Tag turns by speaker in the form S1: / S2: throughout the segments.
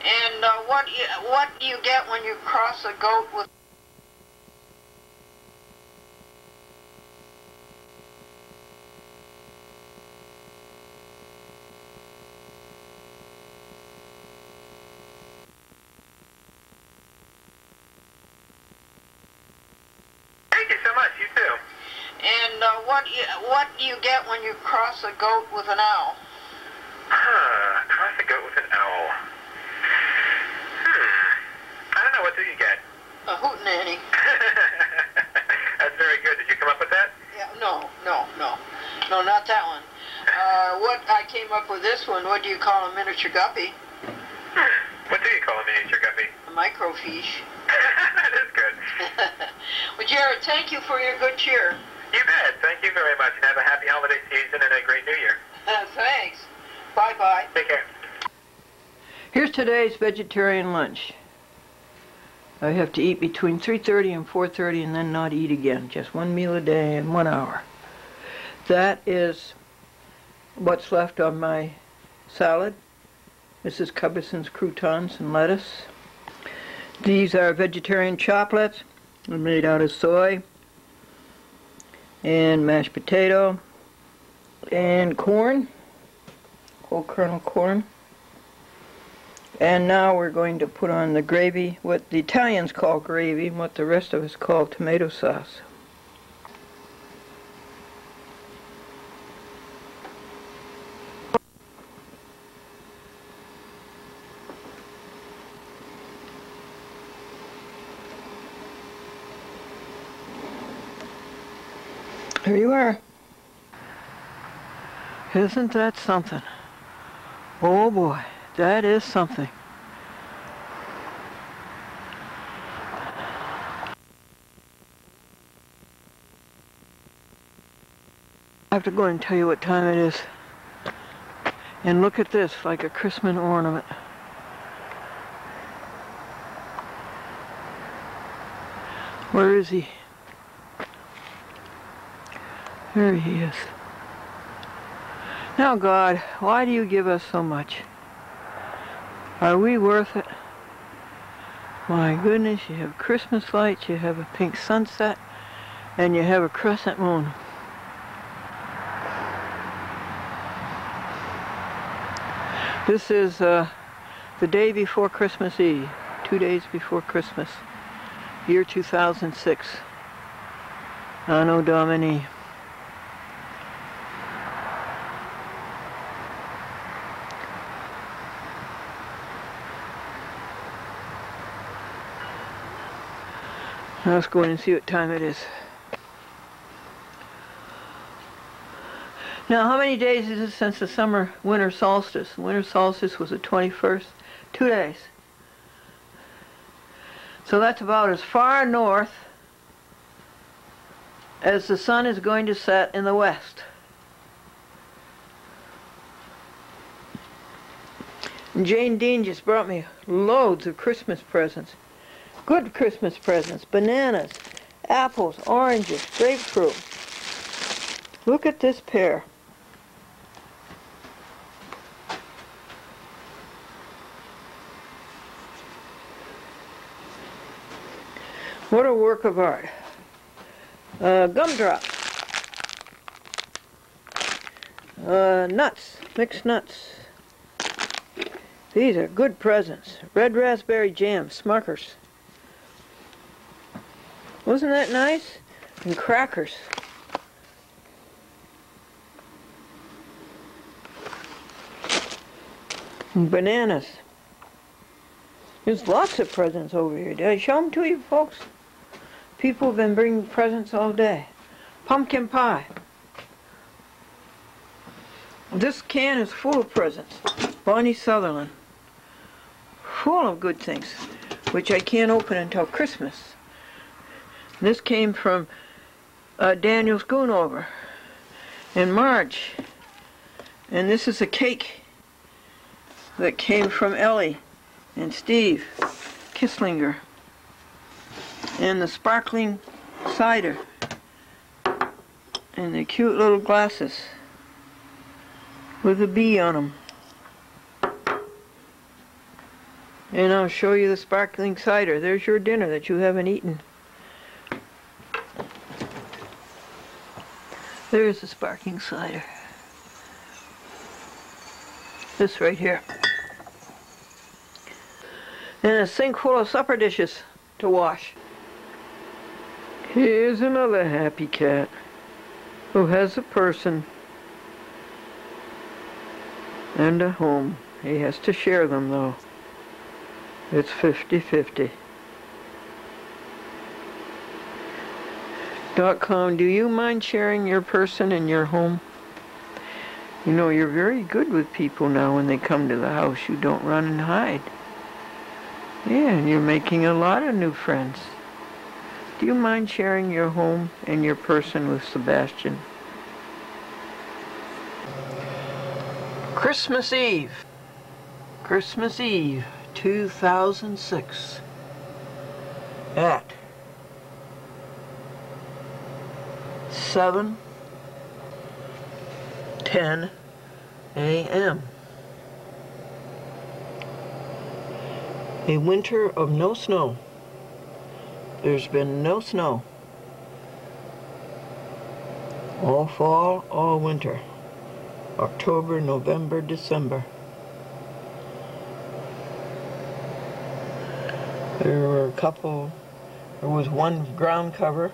S1: And what do you get when you cross a goat with...
S2: Thank you so much. You too.
S1: And what do you get when you cross a goat with an owl?
S2: Cross a goat with an owl. I don't know. What do you get?
S1: A hootenanny.
S2: That's very good. Did you come up with that?
S1: Yeah, no, not that one. What I came up with this one. What do you call a miniature guppy?
S2: What do you call a miniature guppy?
S1: A microfiche.
S2: That is good.
S1: Well, Jared, thank you for your good cheer.
S2: You bet. Thank you very much, and have a happy holiday season and a great New Year.
S1: Thanks. Bye-bye.
S2: Take care.
S3: Here's today's vegetarian lunch. I have to eat between 3:30 and 4:30 and then not eat again. Just one meal a day in 1 hour. That is what's left of my salad. Mrs. Cubbison's croutons and lettuce. These are vegetarian chocolates. They're made out of soy and mashed potato and corn, whole kernel corn. And now we're going to put on the gravy, what the Italians call gravy, and what the rest of us call tomato sauce. Here you are. Isn't that something? Oh boy, that is something. I have to go and tell you what time it is. And look at this, like a Christmas ornament. Where is he? There he is. Now, God, why do you give us so much? Are we worth it? My goodness, you have Christmas lights, you have a pink sunset, and you have a crescent moon. This is the day before Christmas Eve, 2 days before Christmas, year 2006. Anno Domini. Now let's go in and see what time it is. Now, how many days is it since the winter solstice? The winter solstice was the 21st. 2 days. So that's about as far north as the sun is going to set in the west. And Jane Dean just brought me loads of Christmas presents. Good Christmas presents. Bananas, apples, oranges, grapefruit. Look at this pear. What a work of art. Gumdrops. Nuts, mixed nuts. These are good presents. Red raspberry jam, Smuckers. Wasn't that nice? And crackers. And bananas. There's lots of presents over here. Did I show them to you, folks? People have been bringing presents all day. Pumpkin pie. This can is full of presents. Bonnie Sutherland. Full of good things, which I can't open until Christmas. This came from Daniel Schoonover in March. And this is a cake that came from Ellie and Steve Kisslinger. And the sparkling cider. And the cute little glasses with a bee on them. And I'll show you the sparkling cider. There's your dinner that you haven't eaten. There's the sparkling cider. This right here. And a sink full of supper dishes to wash. Here's another happy cat who has a person and a home. He has to share them though. It's 50-50. .com, do you mind sharing your person and your home? You know, you're very good with people now when they come to the house. You don't run and hide. Yeah, and you're making a lot of new friends. Do you mind sharing your home and your person with Sebastian? Christmas Eve. Christmas Eve, 2006. At 7:10 a.m. A winter of no snow. There's been no snow. All fall, all winter. October, November, December. There was one ground cover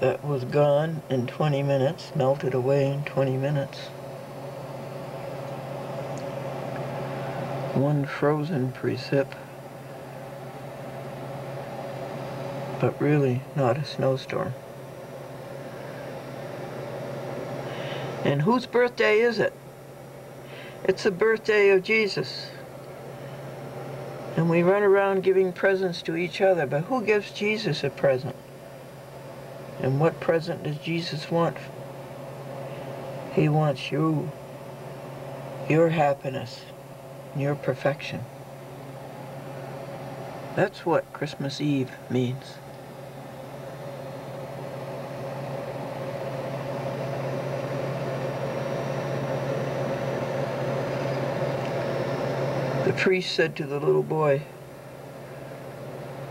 S3: that was gone in 20 minutes, melted away in 20 minutes. One frozen precip, but really not a snowstorm. And whose birthday is it? It's the birthday of Jesus. And we run around giving presents to each other, but who gives Jesus a present? And what present does Jesus want? He wants you, your happiness, your perfection. That's what Christmas Eve means. The priest said to the little boy,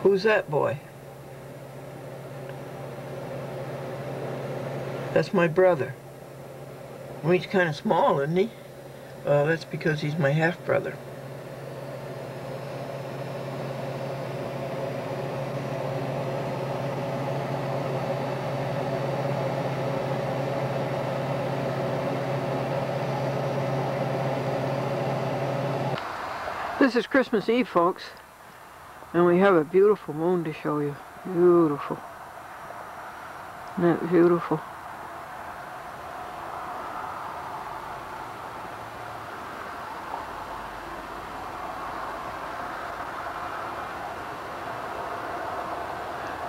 S3: "Who's that boy?" "That's my brother." "Well, he's kind of small, isn't he?" "Oh, that's because he's my half-brother." This is Christmas Eve, folks, and we have a beautiful moon to show you. Beautiful. Isn't that beautiful?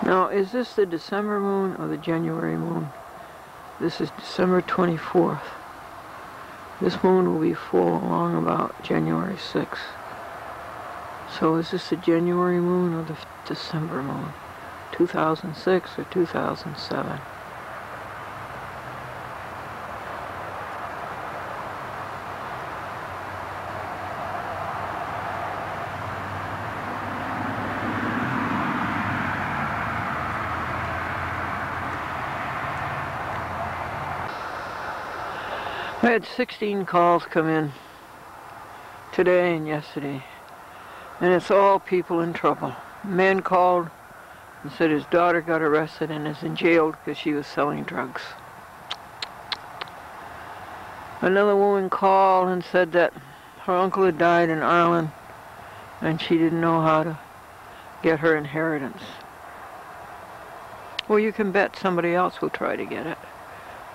S3: Now, is this the December moon or the January moon? This is December 24th. This moon will be full along about January 6th. So is this the January moon or the December moon? 2006 or 2007? I had 16 calls come in today and yesterday. And it's all people in trouble. A man called and said his daughter got arrested and is in jail because she was selling drugs. Another woman called and said that her uncle had died in Ireland and she didn't know how to get her inheritance. Well, you can bet somebody else will try to get it.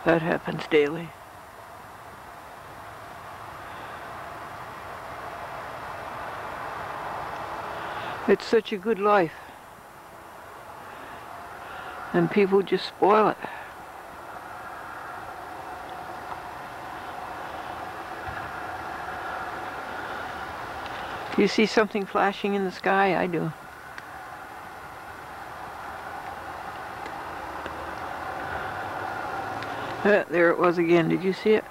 S3: That happens daily. It's such a good life. And people just spoil it. You see something flashing in the sky? I do. There it was again. Did you see it?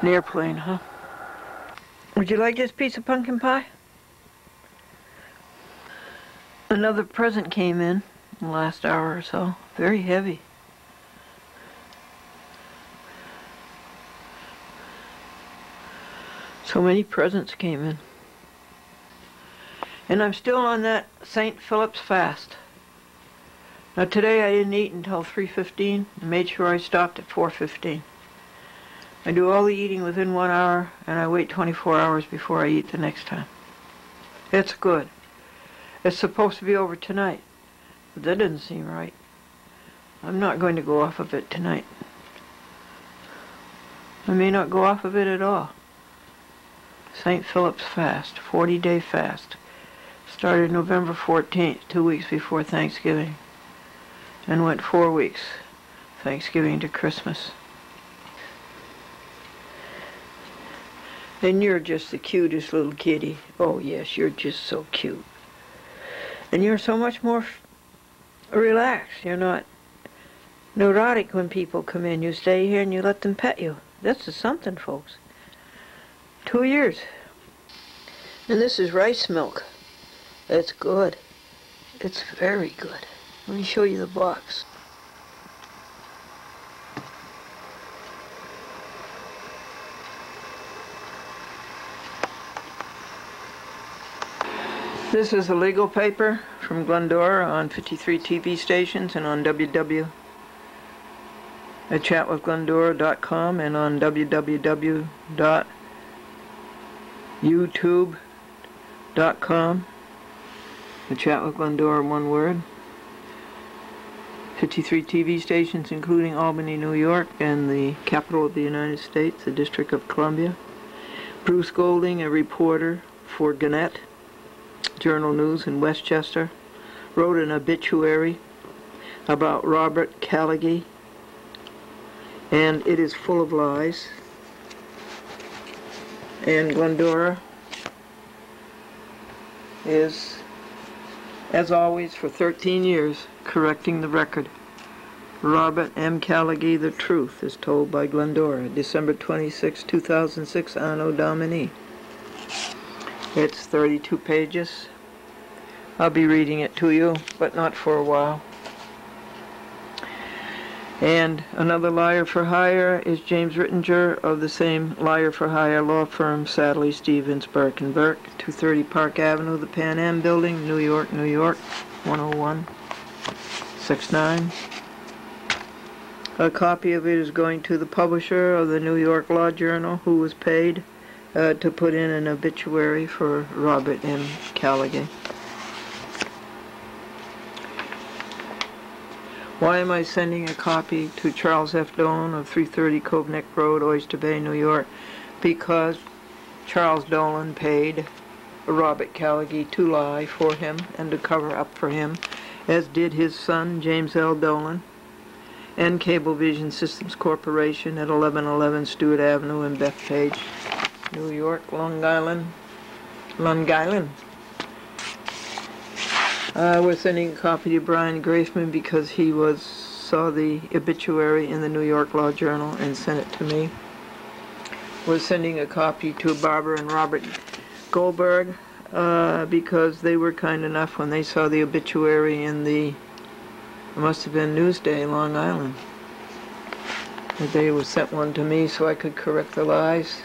S3: An airplane, huh? Would you like this piece of pumpkin pie? Another present came in the last hour or so. Very heavy. So many presents came in. And I'm still on that St. Philip's fast. Now today I didn't eat until 3:15 and made sure I stopped at 4:15. I do all the eating within 1 hour and I wait 24 hours before I eat the next time. It's good. It's supposed to be over tonight, but that doesn't seem right. I'm not going to go off of it tonight. I may not go off of it at all. St. Philip's fast, 40-day fast. Started November 14th, 2 weeks before Thanksgiving, and went 4 weeks, Thanksgiving to Christmas. And you're just the cutest little kitty. Oh yes, you're just so cute. And you're so much more relaxed. You're not neurotic when people come in. You stay here and you let them pet you. That's something, folks. 2 years. And this is rice milk. It's good. It's very good. Let me show you the box. This is the legal paper from Glendora on 53 TV stations and on chatwithglendora.com and on www.youtube.com. The Chat with Glendora, one word. 53 TV stations including Albany, New York, and the capital of the United States, the District of Columbia. Bruce Golding, a reporter for Gannett Journal News in Westchester, wrote an obituary about Robert Callaghy, and it is full of lies. And Glendora is, as always, for 13 years, correcting the record. Robert M. Callaghy, The Truth, is told by Glendora, December 26, 2006, Anno Domini. It's 32 pages. I'll be reading it to you, but not for a while. And another liar for hire is James Rittinger of the same liar for hire law firm, Sadley, Stevens, Burke & Burke, 230 Park Avenue, the Pan Am Building, New York, New York, 10169. A copy of it is going to the publisher of the New York Law Journal, who was paid to put in an obituary for Robert M. Callaghy. Why am I sending a copy to Charles F. Dolan of 330 Cove Neck Road, Oyster Bay, New York? Because Charles Dolan paid Robert Callaghy to lie for him and to cover up for him, as did his son, James L. Dolan, and Cablevision Systems Corporation at 1111 Stewart Avenue in Bethpage, New York, Long Island. We're sending a copy to Brian Grafman because he saw the obituary in the New York Law Journal and sent it to me. We're sending a copy to Barbara and Robert Goldberg because they were kind enough when they saw the obituary in it must have been Newsday, Long Island. They sent one to me so I could correct the lies.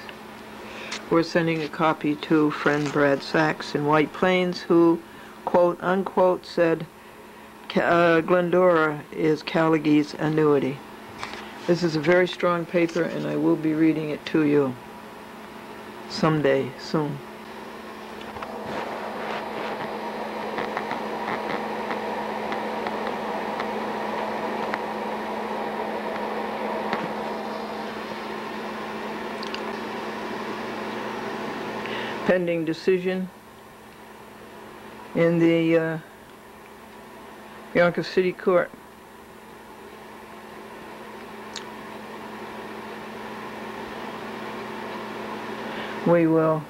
S3: We're sending a copy to friend Brad Sachs in White Plains, who, quote unquote, said Glendora is Callaghy's annuity. This is a very strong paper, and I will be reading it to you someday, soon. Pending decision in the Yonkers City Court. We will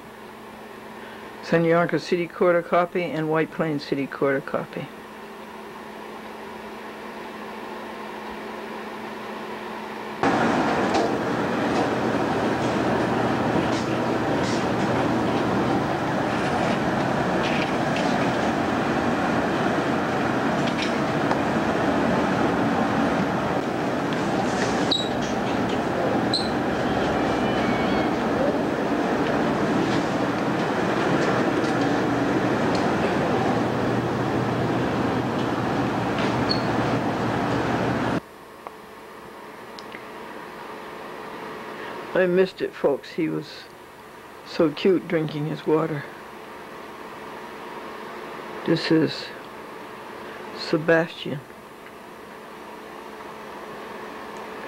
S3: send Yonkers City Court a copy and White Plains City Court a copy. I missed it, folks. He was so cute drinking his water. This is Sebastian.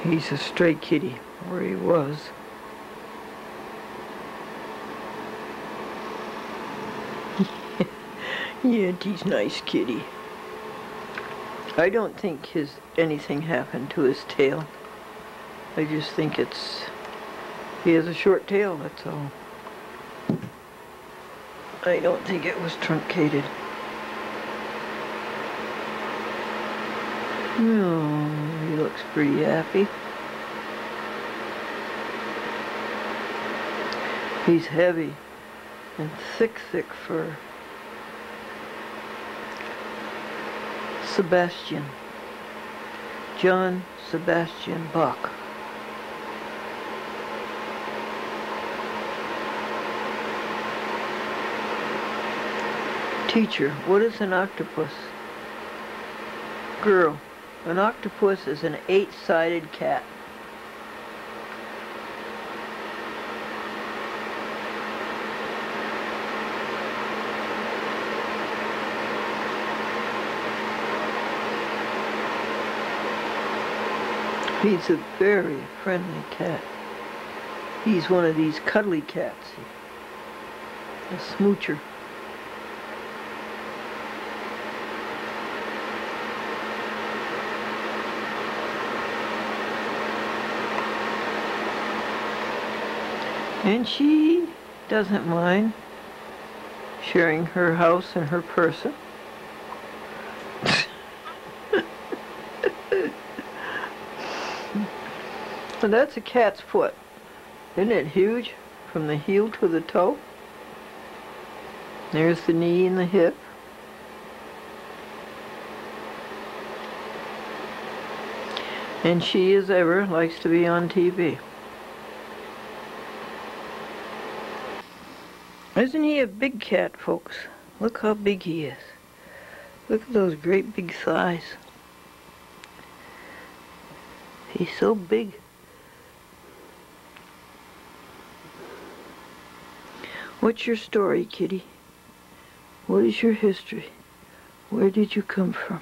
S3: He's a stray kitty, or he was. Yeah, he's nice kitty. I don't think anything happened to his tail. I just think he has a short tail, that's all. I don't think it was truncated. Oh, he looks pretty happy. He's heavy and thick fur. Sebastian. John Sebastian Bach. Teacher, what is an octopus? Girl, an octopus is an 8-sided cat. He's a very friendly cat. He's one of these cuddly cats. A smoocher. And she doesn't mind sharing her house and her person. And that's a cat's foot. Isn't it huge? From the heel to the toe. There's the knee and the hip. And she, as ever, likes to be on TV. Isn't he a big cat, folks? Look how big he is. Look at those great big thighs. He's so big. What's your story, kitty? What is your history? Where did you come from?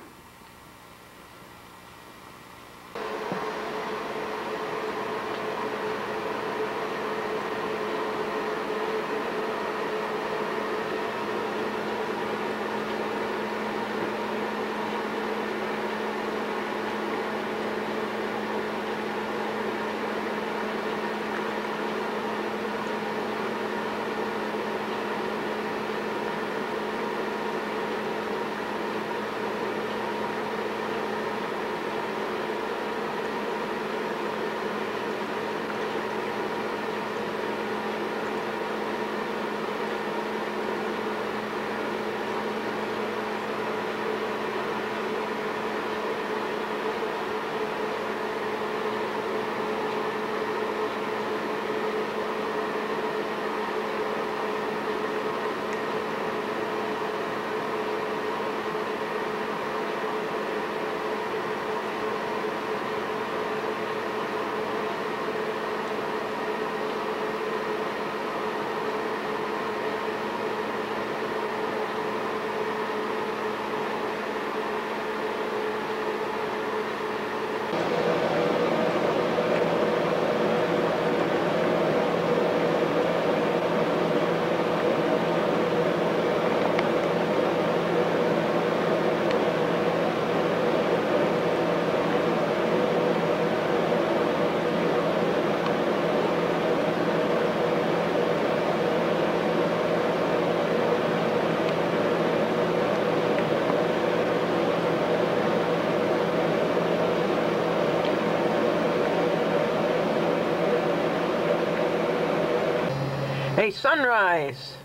S3: A sunrise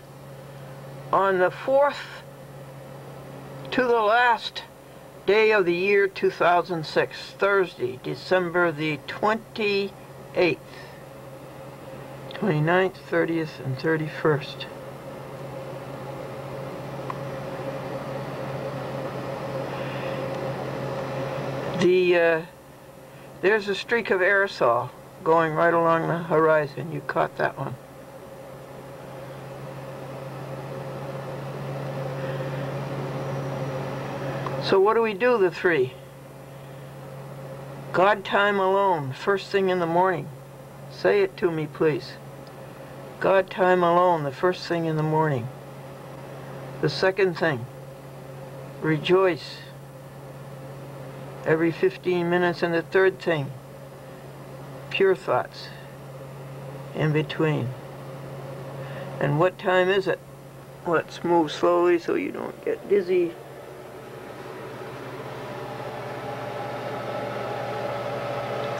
S3: on the 4th to the last day of the year 2006, Thursday, December the 28th, 29th, 30th, and 31st. There's a streak of aerosol going right along the horizon. You caught that one. So what do we do, the three? God time alone, first thing in the morning. Say it to me, please. God time alone, the first thing in the morning. The second thing, rejoice every 15 minutes. And the third thing, pure thoughts in between. And what time is it? Let's move slowly so you don't get dizzy.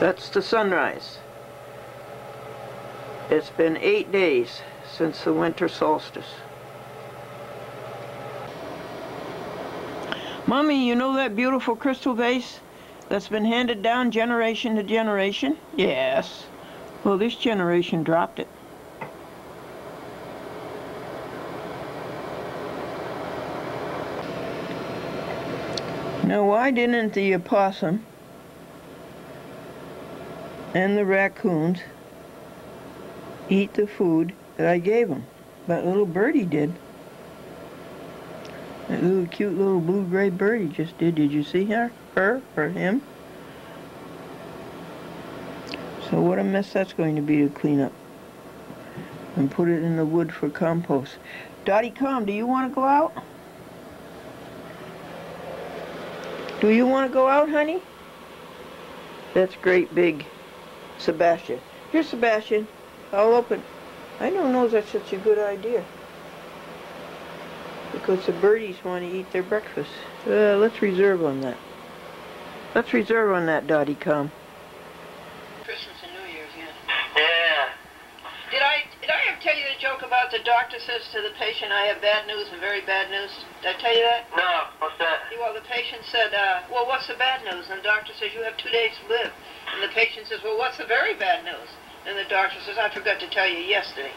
S3: That's the sunrise. It's been 8 days since the winter solstice. Mommy, you know that beautiful crystal vase that's been handed down generation to generation? Yes. Well, this generation dropped it. Now, why didn't the opossum and the raccoons eat the food that I gave them? That little birdie did. That little cute little blue-gray birdie just did. Did you see her? Her or him? So what a mess that's going to be to clean up. And put it in the wood for compost. Dottie, come. Do you want to go out? Do you want to go out, honey? That's great big Sebastian. Here, Sebastian. I'll open. I don't know if that's such a good idea. Because the birdies want to eat their breakfast. Let's reserve on that. Let's reserve on that, Dottie, come. Christmas and New Year's, yeah.
S2: Yeah.
S1: Did I ever tell you the joke about the doctor says to the patient, I have bad news and very bad news? Did I tell you that?
S2: No, what's that?
S1: Well, the patient said, well, what's the bad news? And the doctor says, you have 2 days to live. And the patient says, well, what's the very bad news? And the doctor says, I forgot to tell you yesterday.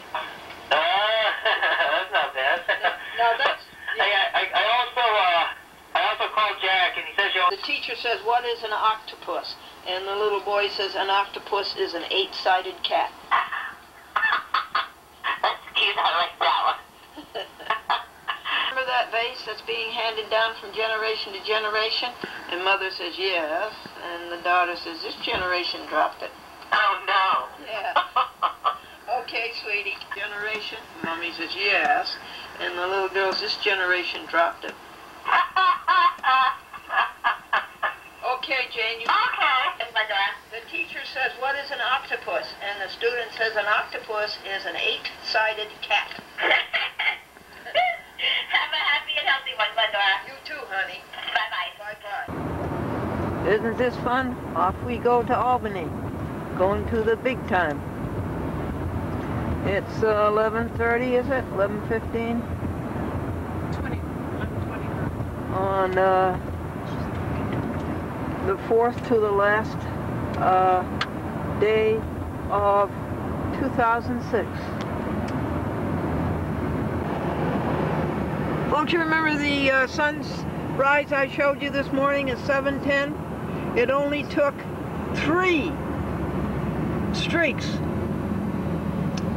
S2: That's not bad.
S1: Now that's... Yeah.
S2: I also called Jack, and he says
S1: The teacher says, what is an octopus? And the little boy says, an octopus is an 8-sided cat.
S2: That's cute, I like that one.
S1: Remember that vase that's being handed down from generation to generation? And Mother says, yes. And the daughter says, this generation dropped it.
S2: Oh, no.
S1: Yeah. Okay, sweetie. Generation. Mommy says, yes. And the little girl says, this generation dropped it. Okay, Jane.
S2: Okay.
S1: The teacher says, what is an octopus? And the student says, an octopus is an 8-sided cat.
S2: Have a happy and healthy one, Glendora.
S1: You too, honey.
S2: Bye-bye.
S1: Bye-bye.
S3: Isn't this fun? Off we go to Albany. Going to the big time. It's 11:30, is it? 11:15?
S1: 20.
S3: On the 4th to the last day of 2006. Don't you remember the sunrise I showed you this morning at 7:10? It only took 3 streaks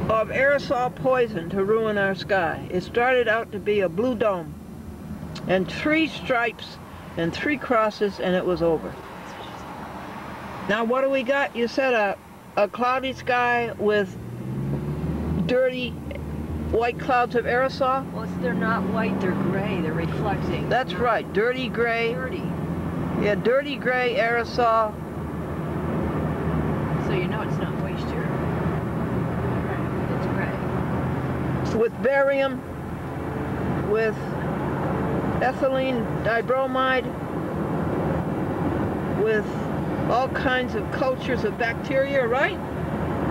S3: of aerosol poison to ruin our sky. It started out to be a blue dome, and 3 stripes and 3 crosses, and it was over. Now what do we got? You said a cloudy sky with dirty white clouds of aerosol?
S4: Well, they're not white, they're gray, they're reflecting.
S3: That's right, dirty gray.
S4: Dirty.
S3: Yeah, dirty gray aerosol.
S4: So you know it's not moisture. It's gray.
S3: With barium, with ethylene dibromide, with all kinds of cultures of bacteria, right?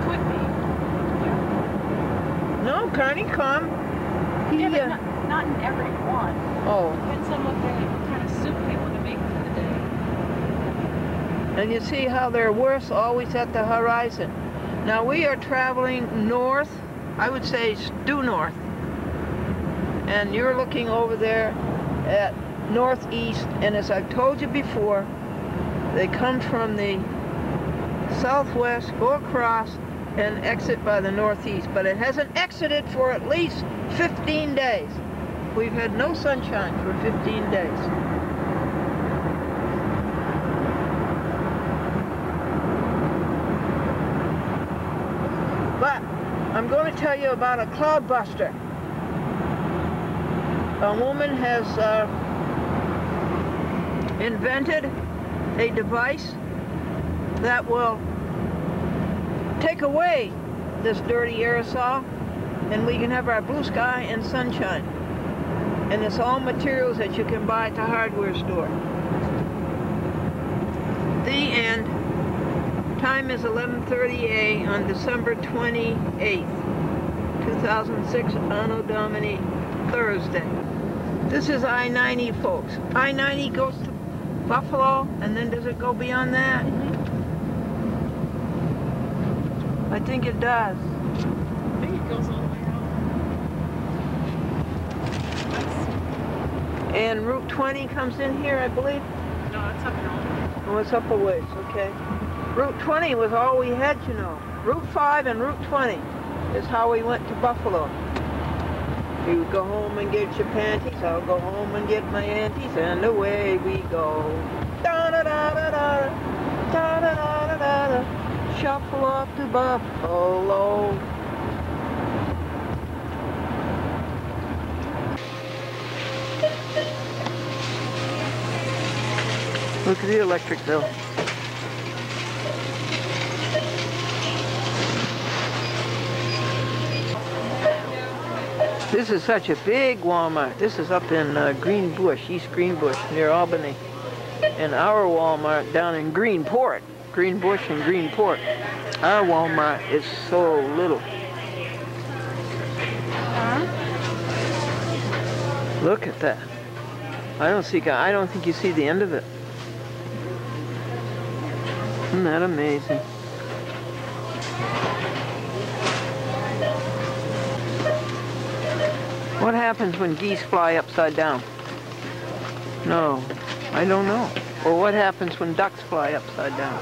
S4: Could be.
S3: No, Connie, come.
S4: Yeah, but not in every one.
S3: Oh.
S4: Depends on what kind of soup they want to make for the day.
S3: And you see how they're worse always at the horizon. Now we are traveling north, I would say due north. And you're looking over there at northeast, and as I've told you before, they come from the southwest, go across, and exit by the northeast. But it hasn't exited for at least 15 days. We've had no sunshine for 15 days. But I'm going to tell you about a cloudbuster. A woman has invented a device that will take away this dirty aerosol, and we can have our blue sky and sunshine. And it's all materials that you can buy at the hardware store. The end. Time is 11:30 on December 28th, 2006, Anno Domini, Thursday. This is I-90, folks. I-90 goes to Buffalo, and then does it go beyond that? I think it does.
S4: I think it goes all the way around.
S3: And Route 20 comes in here, I believe?
S4: No, it's up north.
S3: Oh, it's up a ways, okay. Route 20 was all we had, you know. Route 5 and Route 20 is how we went to Buffalo. You go home and get your panties, I'll go home and get my aunties, and away we go. Da-da-da-da-da, da-da-da-da-da, shuffle up to Buffalo. Look at the electric bill. This is such a big Walmart. This is up in Greenbush, East Greenbush, near Albany. And our Walmart down in Greenport, Greenbush and Greenport. Our Walmart is so little. Look at that. I don't think you see the end of it. Isn't that amazing? What happens when geese fly upside down? No, I don't know. Or what happens when ducks fly upside down?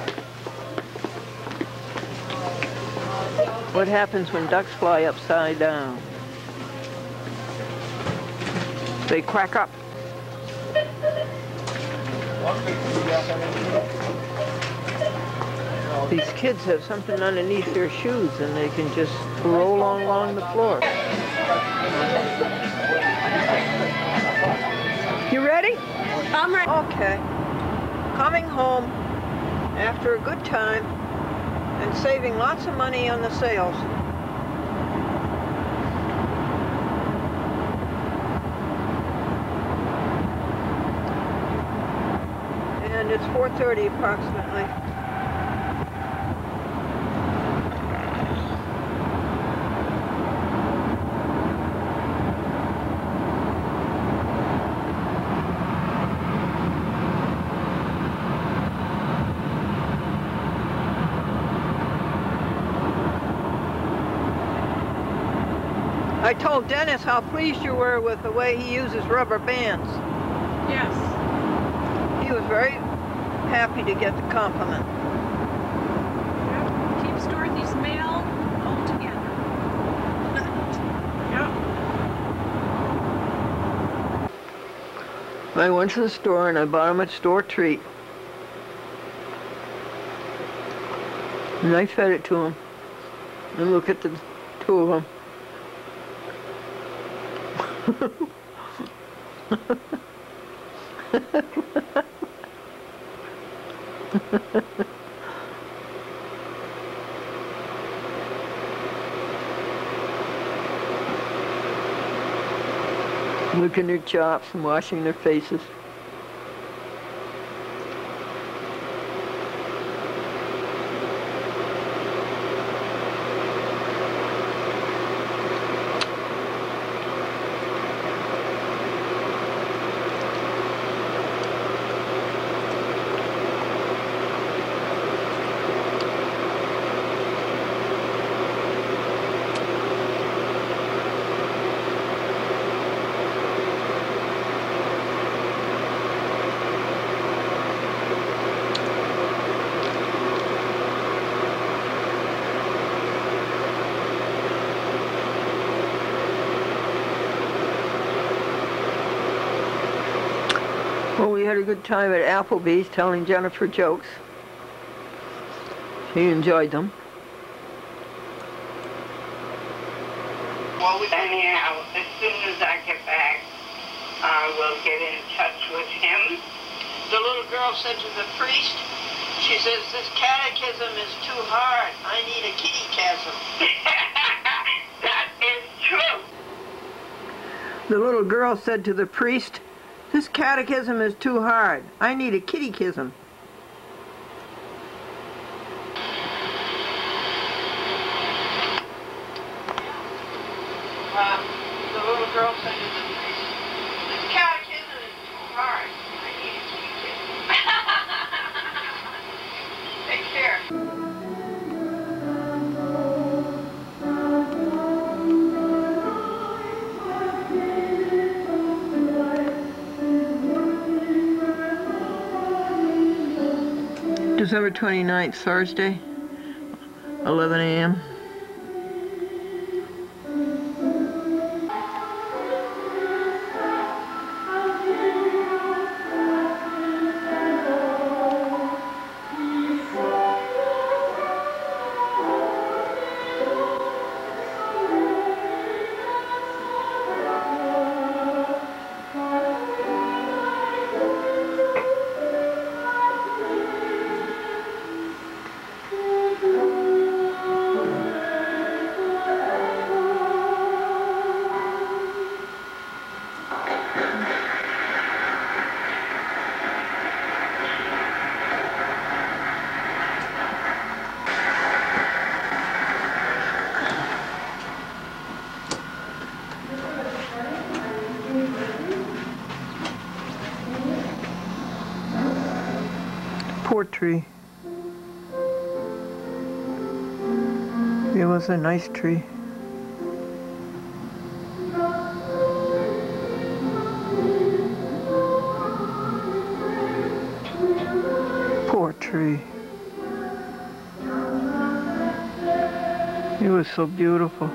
S3: What happens when ducks fly upside down? They crack up. These kids have something underneath their shoes and they can just roll along the floor. You ready?
S4: I'm ready.
S3: Okay. Coming home after a good time and saving lots of money on the sales. And it's 4:30 approximately. I told Dennis how pleased you were with the way he uses rubber bands.
S4: Yes.
S3: He was very happy to get the compliment.
S4: Yep. Keeps Dorothy's mail all together. Yep.
S3: I went to the store and I bought him a store treat. And I fed it to him. And look at the two of them. Licking their chops and washing their faces. Well, we had a good time at Applebee's telling Jennifer jokes. She enjoyed them.
S5: Well, anyhow, as soon as I get back, I will get in touch with him.
S1: The little girl said to the priest, she says, this catechism is too hard. I need a kitty-chasm.
S5: That is true.
S3: The little girl said to the priest, this catechism is too hard. I need a kitty-kism.
S1: The little girl said to the priest, this catechism is too hard. I need a kitty-kism. Take care.
S3: December 29th, Thursday, 11 a.m. Poor tree. It was a nice tree. Poor tree. It was so beautiful.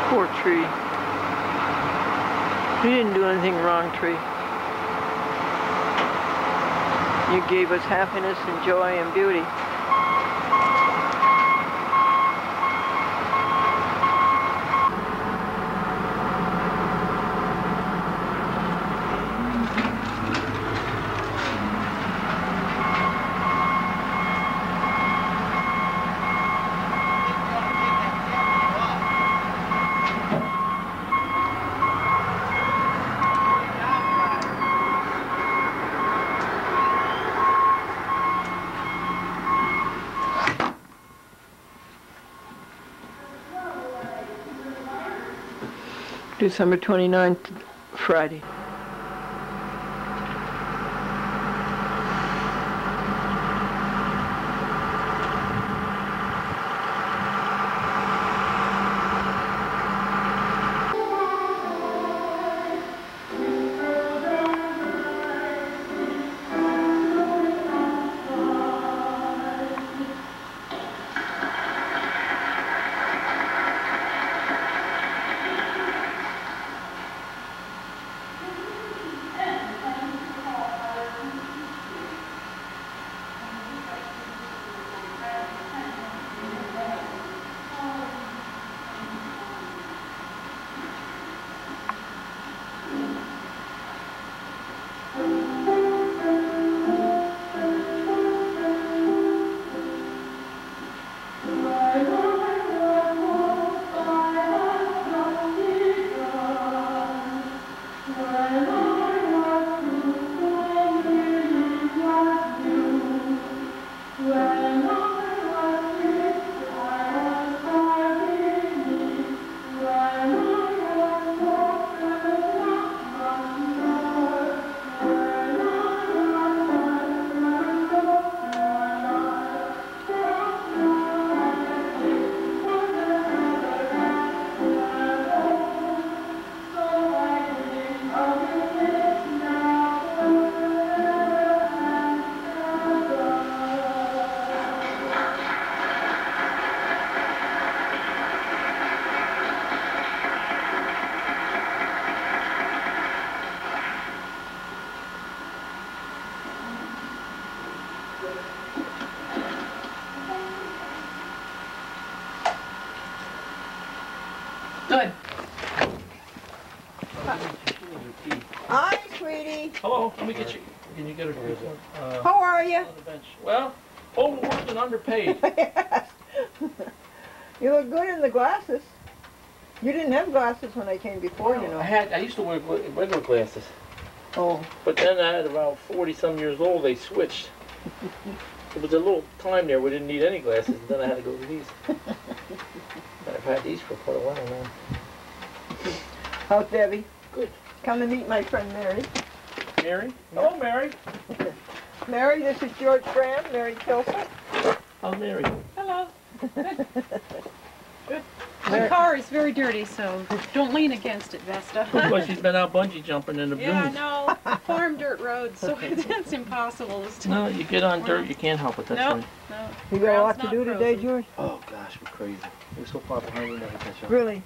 S3: Poor tree. You didn't do anything wrong, tree. You gave us happiness and joy and beauty. December 29th, Friday.
S4: Good.
S3: Hi, sweetie.
S6: Hello, let me get you. Can you get her?
S3: How are you?
S6: On the bench. Well, overworked and underpaid.
S3: Yes. You look good in the glasses. You didn't have glasses when I came before, you know.
S6: I used to wear regular glasses,
S3: Oh.
S6: but then at about 40-some years old, they switched. There was a little time there we didn't need any glasses, and then I had to go to these. And I've had these for quite a while now.
S3: How's Debbie?
S6: Good.
S3: Come and meet my friend Mary.
S6: Mary? Hello, Mary.
S3: Mary, this is George Graham, Mary Kilson.
S6: How's Mary?
S4: Hello. Good. Good. My car is very dirty, so don't lean against it, Vesta.
S6: Well, she's been out bungee jumping in the
S4: Yeah,
S6: dunes.
S4: no, farm dirt roads, so it's impossible this time.
S6: No, you get on dirt, you can't help it. That's
S4: No,
S6: right.
S4: no.
S3: You got a lot
S4: Ground's
S3: to do
S4: not
S3: today,
S4: frozen.
S3: George?
S6: Oh gosh, we're crazy. We're so far behind, we never catch up.
S3: Really?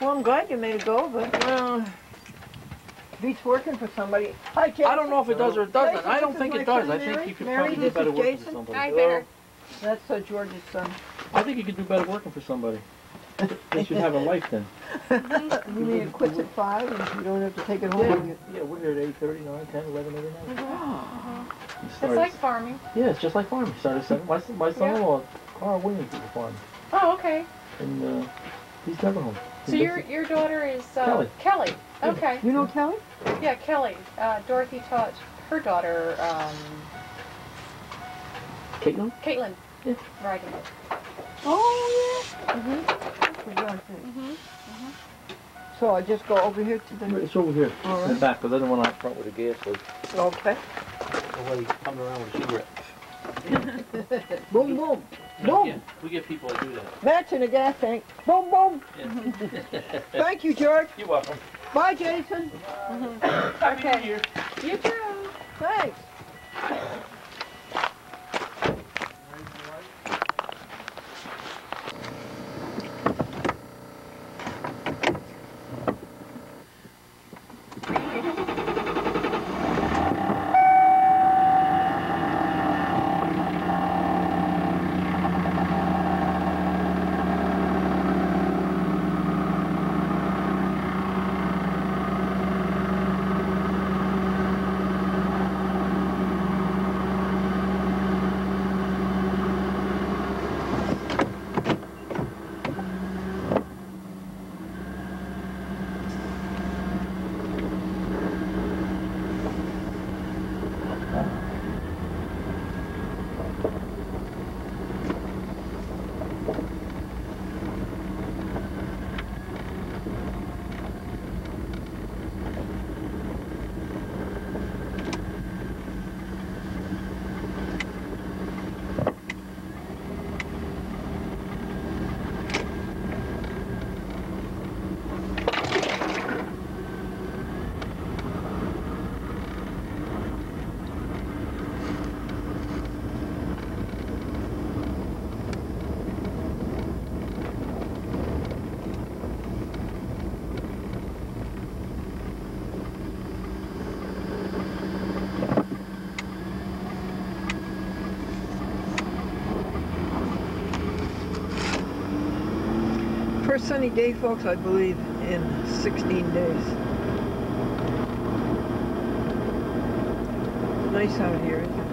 S3: Well, I'm glad you made it go, but, well, beats working for somebody. Hi, Jason.
S6: I don't know if it does or it doesn't.
S3: Jason,
S6: I don't
S3: this
S6: think
S3: is
S6: it
S3: my
S6: does. I
S3: friend
S6: think
S3: Mary.
S6: you could
S3: Mary,
S6: probably do
S3: this
S6: better
S3: is
S6: working
S3: Jason.
S6: for somebody.
S4: Hi, Bear.
S3: That's George's son.
S6: I think you could do better working for somebody. They should have a life then.
S3: You mean it quits at 5 and you don't have to take it home?
S6: Yeah, we're here at 8:30, 9, 10, 11 every night.
S4: It's like farming.
S6: Yeah, it's just like farming. Started 7. My son-in-law, Carl Williams, is a farmer.
S4: Oh, okay.
S6: And he's never home.
S4: So your daughter is
S6: Kelly.
S4: Kelly. Okay.
S3: You know Kelly?
S4: Yeah, Kelly. Dorothy taught her daughter,
S6: Caitlin?
S4: Caitlin,
S6: Yeah.
S4: riding.
S3: Oh, yeah.
S4: Mm-hmm.
S3: So I just go over here to the...
S6: It's over here.
S3: All
S6: In the
S3: right.
S6: back, because I don't want to out front with a gas leak.
S3: Okay.
S6: Nobody coming around with a cigarette.
S3: Boom, boom.
S6: No,
S3: Boom.
S6: we get people that do that.
S3: Matching a gas tank. Boom, boom.
S6: Yeah.
S3: Thank you, George.
S6: You're welcome.
S3: Bye, Jason.
S6: Happy New Year.
S4: You too.
S3: Thanks. sunny day, folks, I believe, in 16 days. Nice out here, isn't it?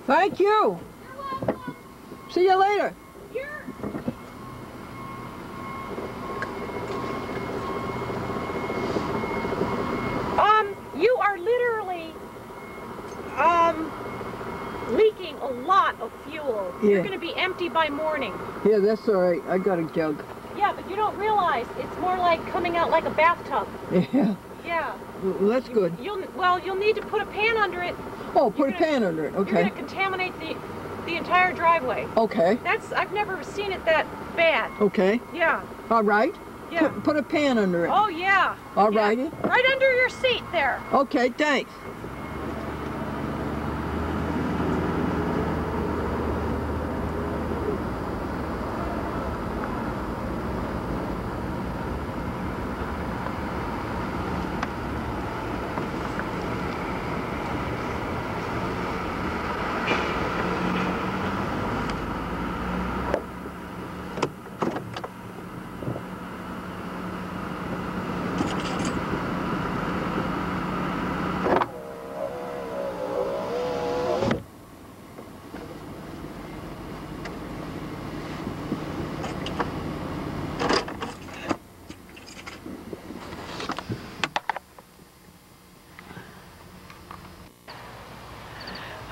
S3: Thank you. See you later.
S4: You are literally leaking a lot of fuel.
S3: Yeah.
S4: You're going to be empty by morning.
S3: Yeah, that's all right. I got a jug.
S4: Yeah, but you don't realize it's more like coming out like a bathtub.
S3: Yeah.
S4: Yeah.
S3: Well, that's good.
S4: You'll need to put a pan under it.
S3: Oh, put a pan under it.
S4: You're
S3: Okay.
S4: going to contaminate the entire driveway.
S3: Okay.
S4: I've never seen it that bad.
S3: Okay.
S4: Yeah.
S3: All right.
S4: Yeah.
S3: Put a pan under it.
S4: Oh yeah.
S3: All
S4: Yeah.
S3: righty.
S4: Right under your seat there.
S3: Okay, thanks.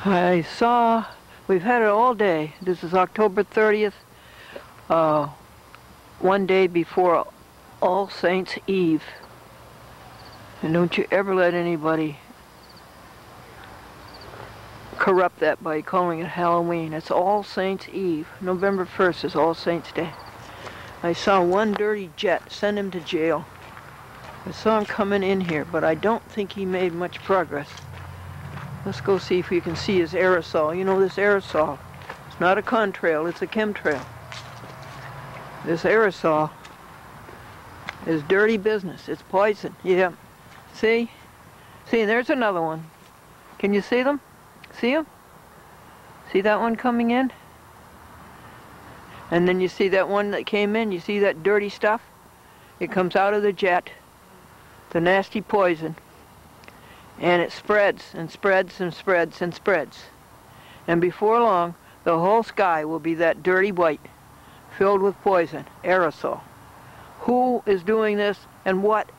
S3: I saw, we've had it all day. This is October 30th, one day before All Saints Eve. And don't you ever let anybody corrupt that by calling it Halloween. It's All Saints Eve. November 1st is All Saints Day. I saw one dirty jet, send him to jail. I saw him coming in here, but I don't think he made much progress. Let's go see if we can see his aerosol. You know this aerosol, it's not a contrail, it's a chemtrail. This aerosol is dirty business. It's poison. Yeah. See? See, there's another one. Can you see them? See them? See that one coming in? And then you see that one that came in. You see that dirty stuff? It comes out of the jet. The nasty poison. And it spreads and spreads and spreads and spreads. And before long, the whole sky will be that dirty white, filled with poison, aerosol. Who is doing this, and what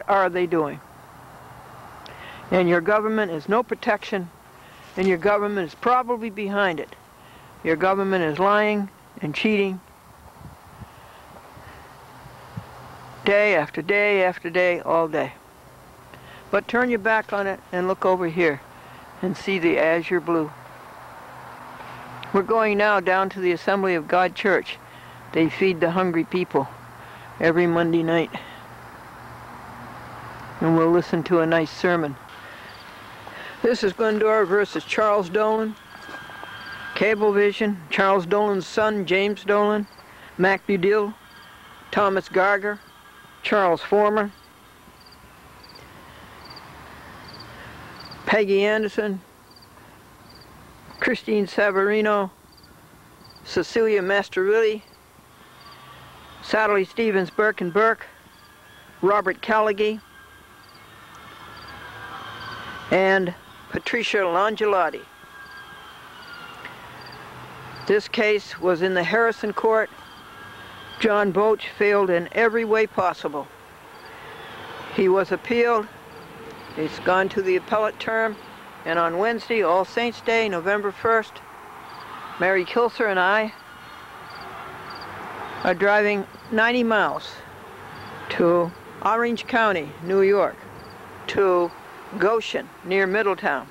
S3: are they doing? And your government is no protection, and your government is probably behind it. Your government is lying and cheating day after day after day, all day. But turn your back on it and look over here and see the azure blue. We're going now down to the Assembly of God Church. They feed the hungry people every Monday night. And we'll listen to a nice sermon. This is Glendora versus Charles Dolan. Cablevision, Charles Dolan's son, James Dolan, Mac Budill, Thomas Garger, Charles Former, Peggy Anderson, Christine Savarino, Cecilia Masterilli, Sally Stevens Burke and Burke, Robert Callaghy, and Patricia Longelotti. This case was in the Harrison Court. John Boach failed in every way possible. He was appealed. It's gone to the appellate term, and on Wednesday, All Saints Day, November 1st, Mary Kilser and I are driving 90 miles to Orange County, New York, to Goshen, near Middletown,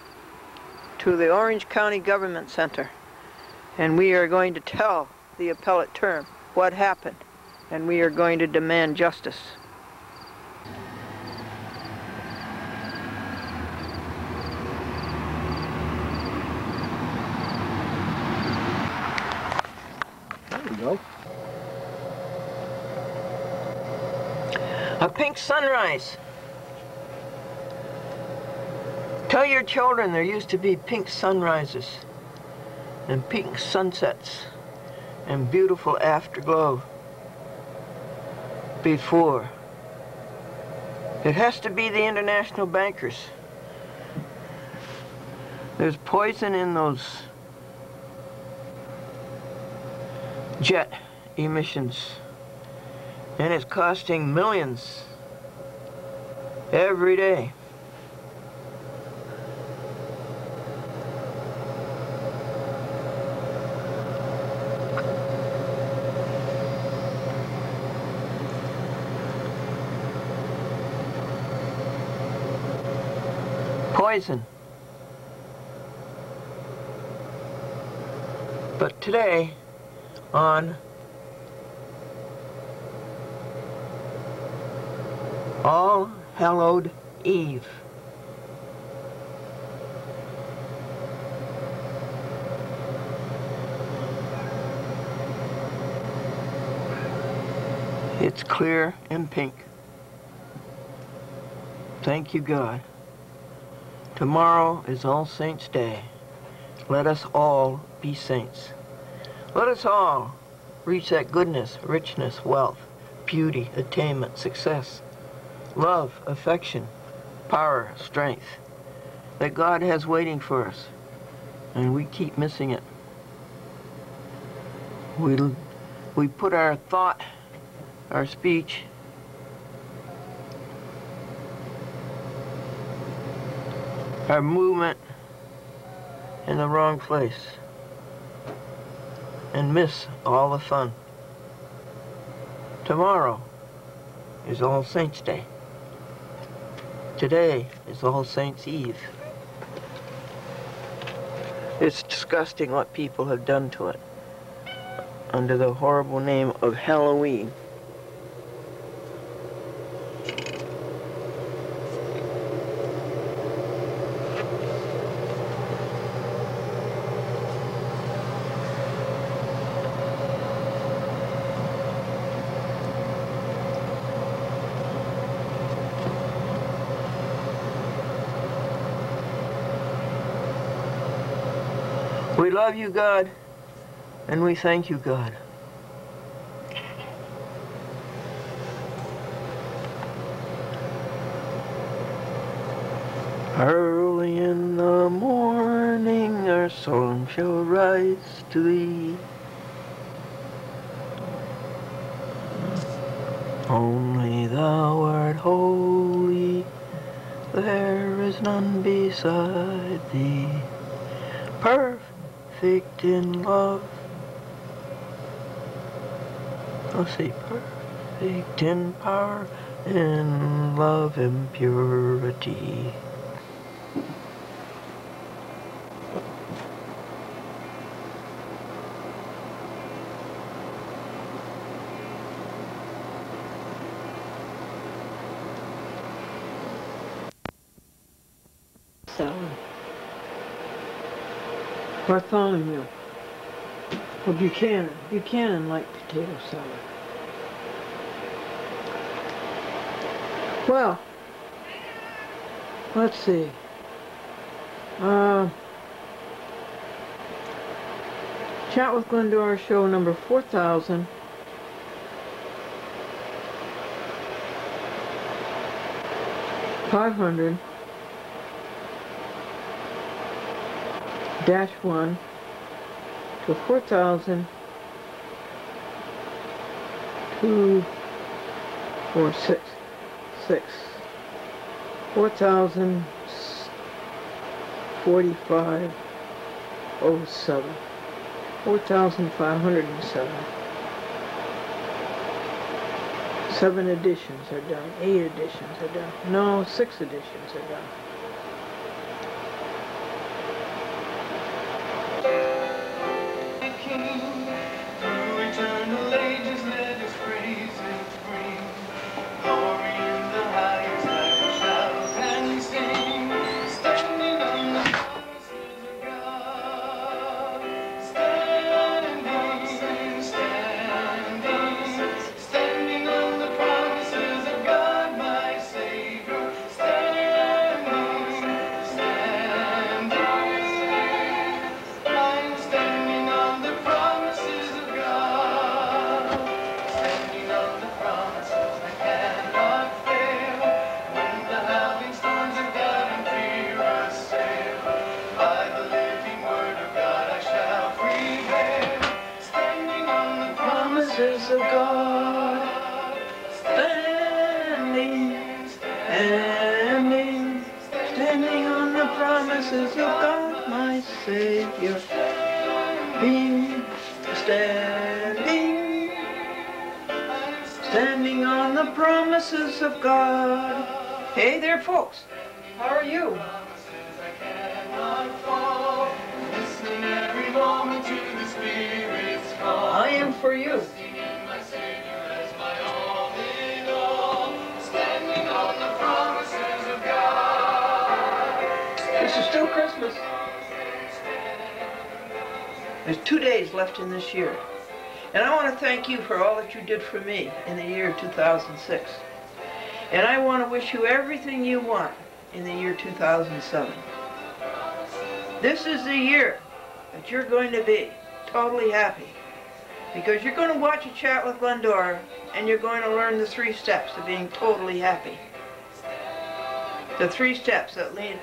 S3: to the Orange County Government Center, and we are going to tell the appellate term what happened, and we are going to demand justice. There we go. A pink sunrise. Tell your children there used to be pink sunrises and pink sunsets and beautiful afterglow before. It has to be the international bankers. There's poison in those jet emissions, and it's costing millions every day. Poison. But today, on All Hallowed Eve, it's clear and pink. Thank you, God. Tomorrow is All Saints' Day. Let us all be saints. Let us all reach that goodness, richness, wealth, beauty, attainment, success, love, affection, power, strength that God has waiting for us, and we keep missing it. We put our thought, our speech, our movement in the wrong place and miss all the fun. Tomorrow is All Saints' Day. Today is All Saints' Eve. It's disgusting what people have done to it under the horrible name of Halloween. We love you, God, and we thank you, God. Early in the morning our song shall rise to thee. Only thou art holy, there is none beside thee. Perfect in love, I'll say perfect in power, in love and purity. Salad. Bartholomew. Or Buchanan. Buchanan liked potato salad. Well, let's see. Chat with Glendora show number 4,500 -1 to 4,045.07. 4,507. 7 editions are done. 8 editions are done. No, 6 editions are done. promises of God. Standing, standing, standing on the promises of God, my Savior. Being standing, standing on the promises of God. Hey there, folks. How are you? I am for you. This is still Christmas. There's 2 days left in this year. And I want to thank you for all that you did for me in the year 2006. And I want to wish you everything you want in the year 2007. This is the year that you're going to be totally happy. Because you're going to watch a chat with Glendora and you're going to learn the 3 steps to being totally happy. The 3 steps that lead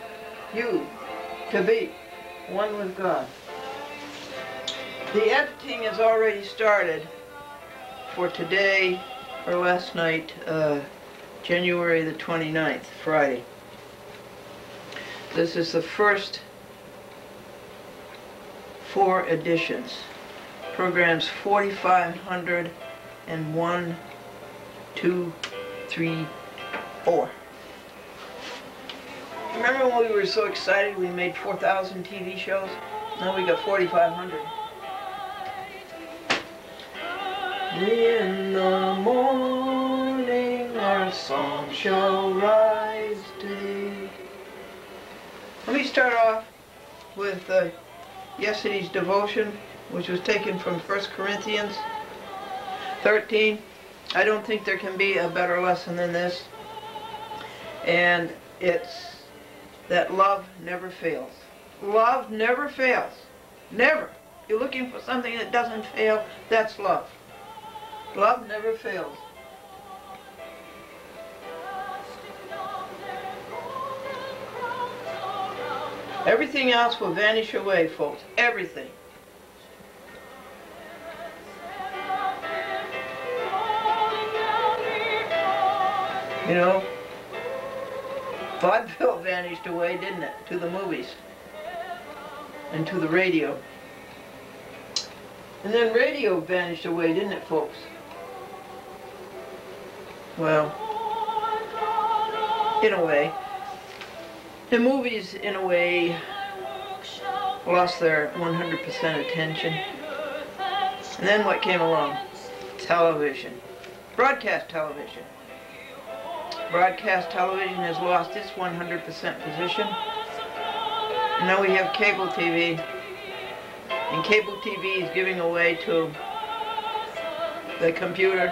S3: you to be one with God. The editing has already started for today or last night, January the 29th, Friday. This is the first 4 editions. Programs 4501, 2, 3, 4. Remember when we were so excited we made 4,000 TV shows? Now we got 4,500. In the morning our song shall rise to thee. Let me start off with yesterday's devotion, which was taken from 1 Corinthians 13. I don't think there can be a better lesson than this. And it's that love never fails. Love never fails. Never. You're looking for something that doesn't fail, that's love. Love never fails. Everything else will vanish away, folks. Everything. You know, vaudeville vanished away, didn't it? To the movies. And to the radio. And then radio vanished away, didn't it, folks? Well, in a way. The movies, in a way, lost their 100% attention. And then what came along? Television. Broadcast television. Broadcast television has lost its 100% position. And now we have cable TV. And cable TV is giving away to the computer.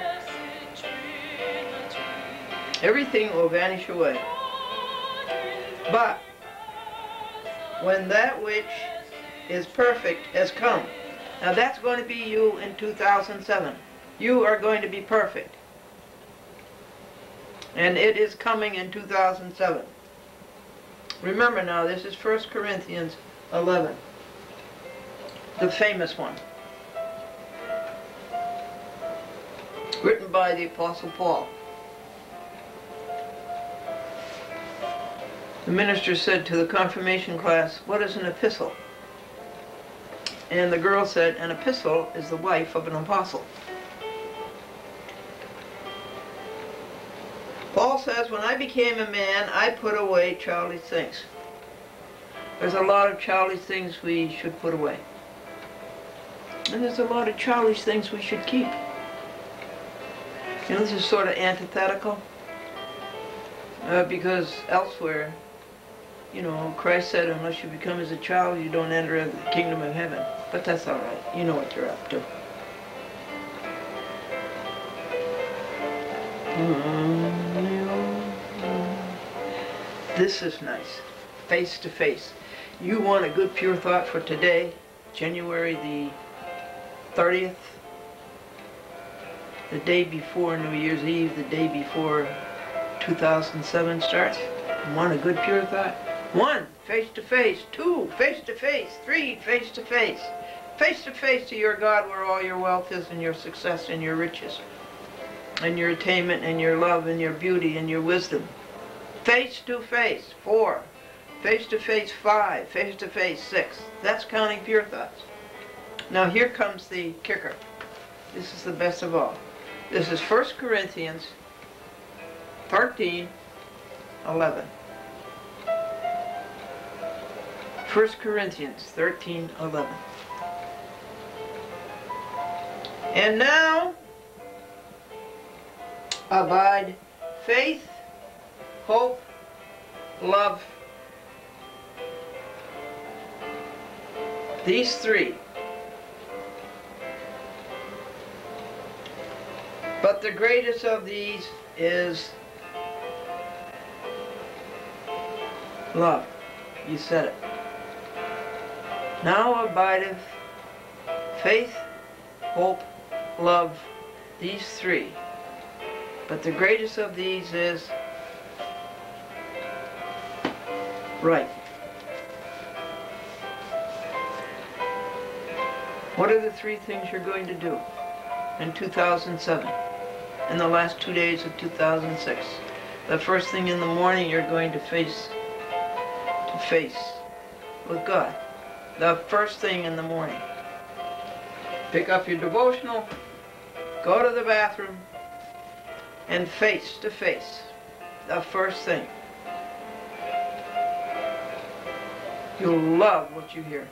S3: Everything will vanish away. But when that which is perfect has come, now that's going to be you in 2007. You are going to be perfect. And it is coming in 2007. Remember now, this is 1 Corinthians 11. The famous one. Written by the Apostle Paul. The minister said to the confirmation class, "What is an epistle?" And the girl said, "An epistle is the wife of an apostle." Paul says, "When I became a man, I put away childish things." There's a lot of childish things we should put away. And there's a lot of childish things we should keep. You know, this is sort of antithetical. Because elsewhere, you know, Christ said, unless you become as a child, you don't enter the kingdom of heaven. But that's all right. You know what you're up to. This is nice. Face to face. You want a good pure thought for today, January the 30th, the day before New Year's Eve, the day before 2007 starts. Want a good pure thought? 1, face to face. 2, face to face. 3, face to face. Face to your God where all your wealth is and your success and your riches and your attainment and your love and your beauty and your wisdom. Face to face, 4. Face to face, 5. Face to face, 6. That's counting pure thoughts. Now here comes the kicker. This is the best of all. This is 1 Corinthians 13, 11. 1 Corinthians 13, 11. And now abide faith, hope, love. These 3. But the greatest of these is love. You said it. Now abideth faith, hope, love, these 3. But the greatest of these is right. What are the 3 things you're going to do in 2007? In the last 2 days of 2006. The first thing in the morning you're going to face with God. The first thing in the morning. Pick up your devotional, go to the bathroom, and face to face. The first thing. You'll love what you hear.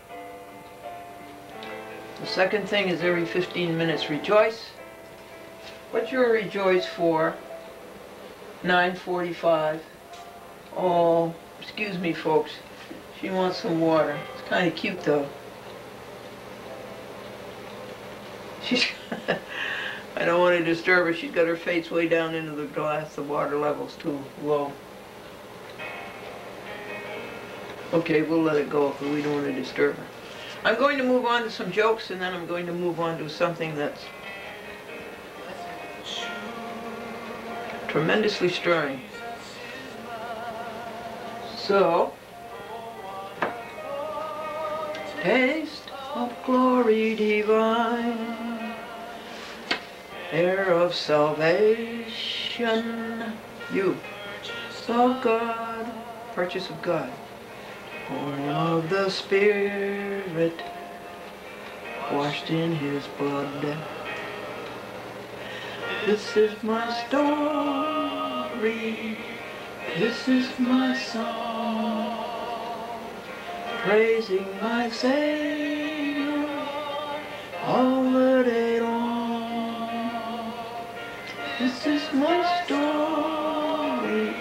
S3: The second thing is every 15 minutes rejoice. What you rejoice for, 9:45. Oh, excuse me folks, she wants some water. It's kind of cute though. She's, I don't want to disturb her, she's got her face way down into the glass, the water level's too low. Okay, we'll let it go if we don't want to disturb her. I'm going to move on to some jokes and then I'm going to move on to something that's tremendously stirring. So, taste of glory divine, air of salvation, you, of God, purchase of God, born of the Spirit, washed in His blood. This is my story, this is my song, praising my Savior all the day long. This is my story,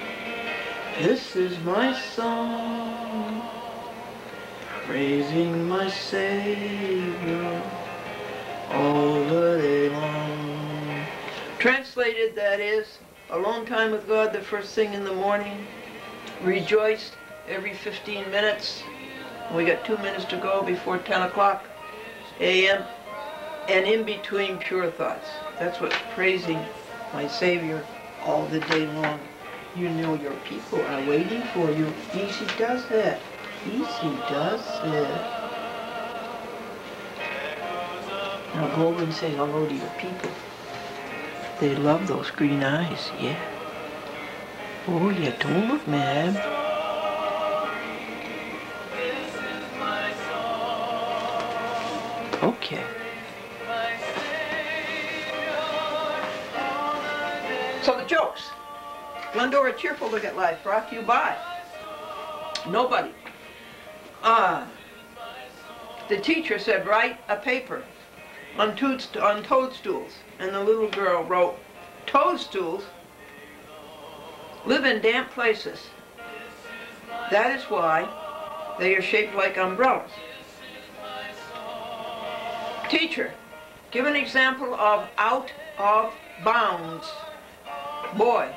S3: this is my song, praising my Savior all the day long. Translated, that is, alone time with God the first thing in the morning, rejoice every 15 minutes, we got 2 minutes to go before 10 o'clock a.m., and in between pure thoughts. That's what praising my Savior all the day long. You know your people are waiting for you. Easy does that. Easy does it. Now go over and say hello to your people. They love those green eyes, yeah. Oh, yeah, don't look mad. Okay. So the jokes. Glendora Cheerful Look at Life, brought to you by nobody. The teacher said, write a paper on toadstools. And the little girl wrote, toadstools live in damp places. That is why they are shaped like umbrellas. Teacher, give an example of out of bounds. Boy,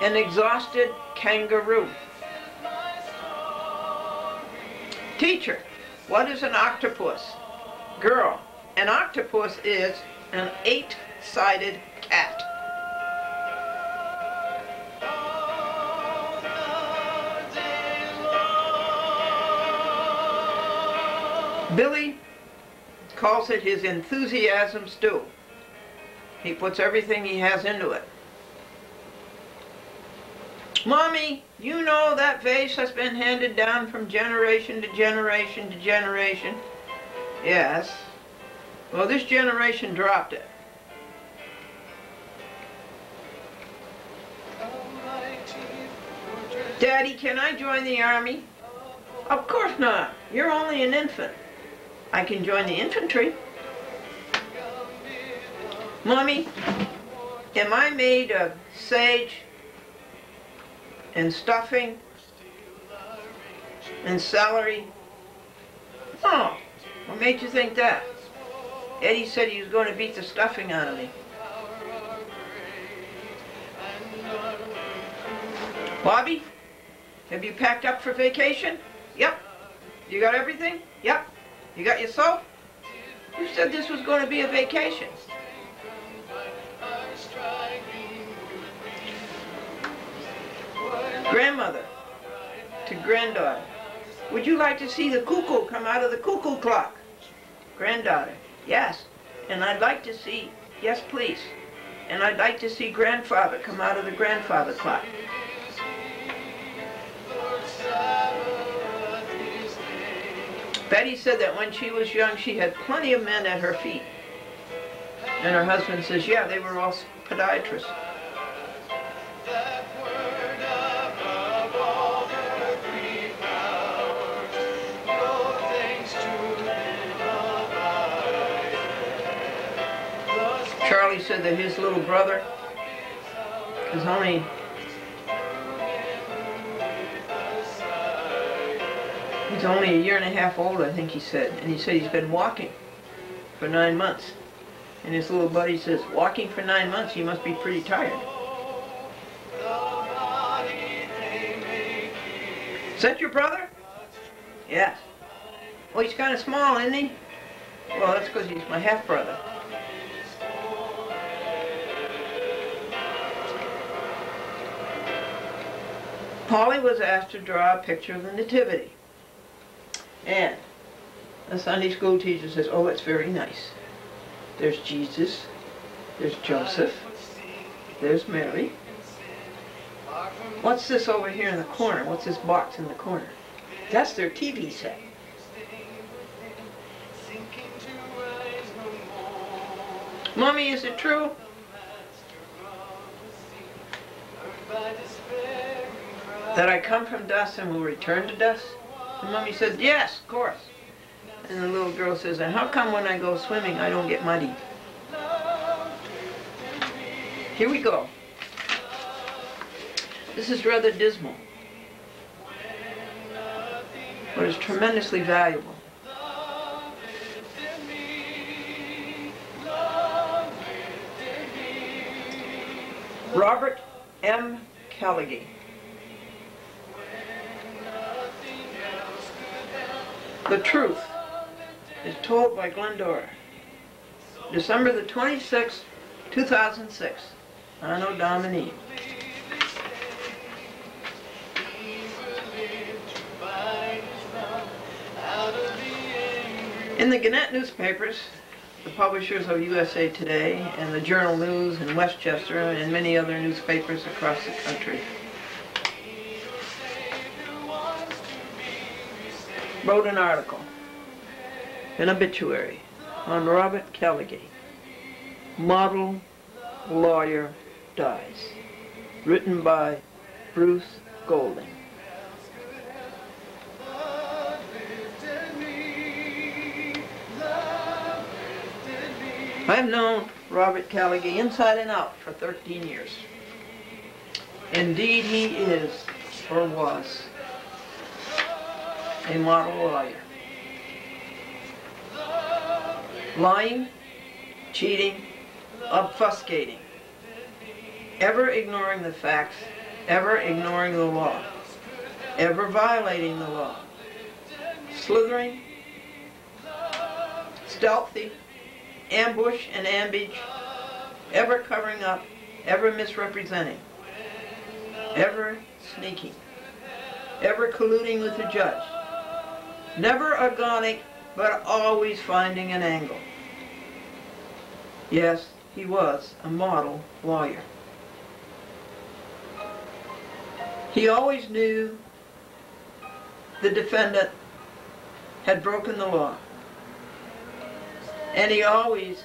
S3: an exhausted kangaroo. Teacher, what is an octopus? Girl, an octopus is an 8-sided cat. Billy calls it his enthusiasm stew. He puts everything he has into it. Mommy, you know that vase has been handed down from generation to generation to generation. Yes. Well, this generation dropped it. Daddy, can I join the army? Of course not. You're only an infant. I can join the infantry. Mommy, am I made of sage and stuffing and celery? Oh, what made you think that? Eddie said he was going to beat the stuffing out of me. Bobby, have you packed up for vacation? Yep. You got everything? Yep. You got your soap? You said this was going to be a vacation. Grandmother to granddaughter, would you like to see the cuckoo come out of the cuckoo clock? Granddaughter, yes. And I'd like to see, yes please. And I'd like to see grandfather come out of the grandfather clock. Betty said that when she was young, she had plenty of men at her feet. And her husband says, yeah, they were all podiatrists. Charlie said that his little brother is only he's only a year and a half old, I think he said. And he said he's been walking for 9 months. And his little buddy says, walking for 9 months, you must be pretty tired. Is that your brother? Yes. Well, he's kind of small, isn't he? Well, that's because he's my half-brother. Polly was asked to draw a picture of the Nativity. And the Sunday school teacher says, oh, that's very nice. There's Jesus, there's Joseph, there's Mary. What's this over here in the corner? What's this box in the corner? That's their TV set. Mommy, is it true? That I come from dust and will return to dust? And Mommy said, yes, of course. And the little girl says, and how come when I go swimming I don't get muddy? Here we go. This is rather dismal, but it's tremendously valuable. Robert M. Callaghan. The Truth is told by Glendora. December the 26th, 2006. Anno Domini. In the Gannett newspapers, the publishers of USA Today and the Journal News in Westchester and many other newspapers across the country, wrote an article, an obituary, on Robert Callaghan, model lawyer dies, written by Bruce Golding. I've known Robert Callaghan inside and out for 13 years. Indeed, he is, or was, a model lawyer. Lying, cheating, obfuscating, ever ignoring the facts, ever ignoring the law, ever violating the law, slithering, stealthy, ambush and ambush, ever covering up, ever misrepresenting, ever sneaking, ever colluding with the judge, never agonic, but always finding an angle. Yes, he was a model lawyer. He always knew the defendant had broken the law, and he always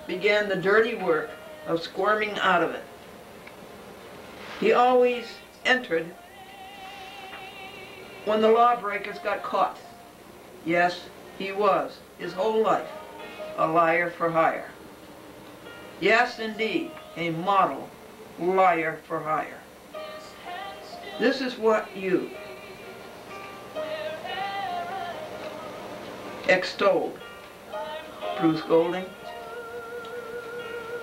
S3: began the dirty work of squirming out of it. He always entered when the lawbreakers got caught. Yes, he was, his whole life, a liar for hire. Yes, indeed, a model liar for hire. This is what you extolled, Bruce Golding,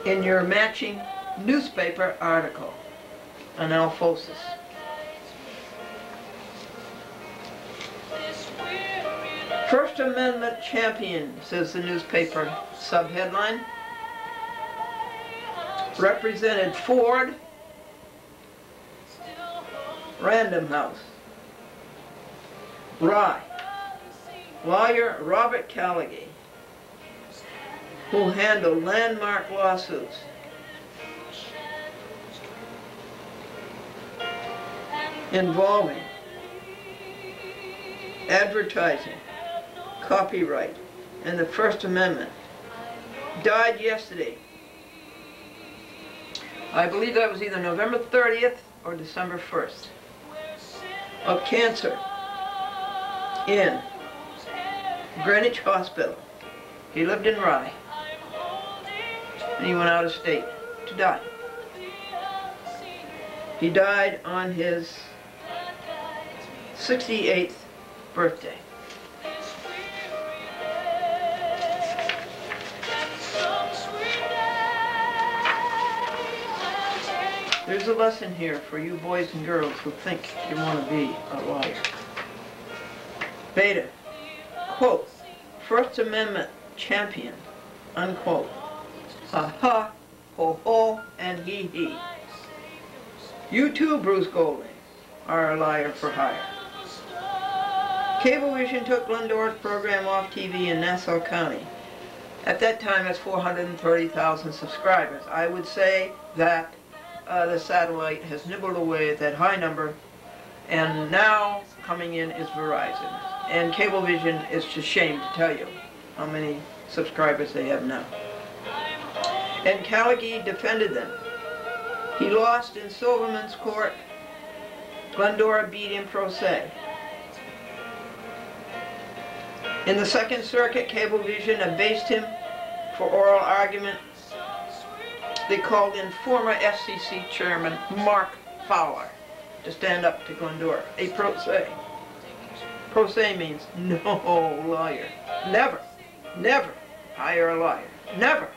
S3: in your matching newspaper article on Alphosis. First Amendment champion, says the newspaper subheadline, represented Ford, Random House, Rye, lawyer Robert Callaghan, who handled landmark lawsuits, involving advertising, copyright, and the First Amendment, died yesterday. I believe that was either November 30th or December 1st, of cancer in Greenwich Hospital. He lived in Rye, and he went out of state to die. He died on his 68th birthday. There's a lesson here for you boys and girls who think you want to be a lawyer. Beta, quote, First Amendment champion, unquote. Ha ha, ho ho, and hee hee. You too, Bruce Golding, are a liar for hire. Cablevision took Glendora's program off TV in Nassau County. At that time, it's 430,000 subscribers. I would say that the satellite has nibbled away at that high number, and now coming in is Verizon. And Cablevision is ashamed to tell you how many subscribers they have now. And Callaghan defended them. He lost in Silverman's court. Glendora beat him pro se. In the Second Circuit, Cablevision abased him for oral argument. They called in former FCC Chairman Mark Fowler to stand up to Glendora, a pro se. Pro se means no lawyer. Never, never hire a lawyer. Never.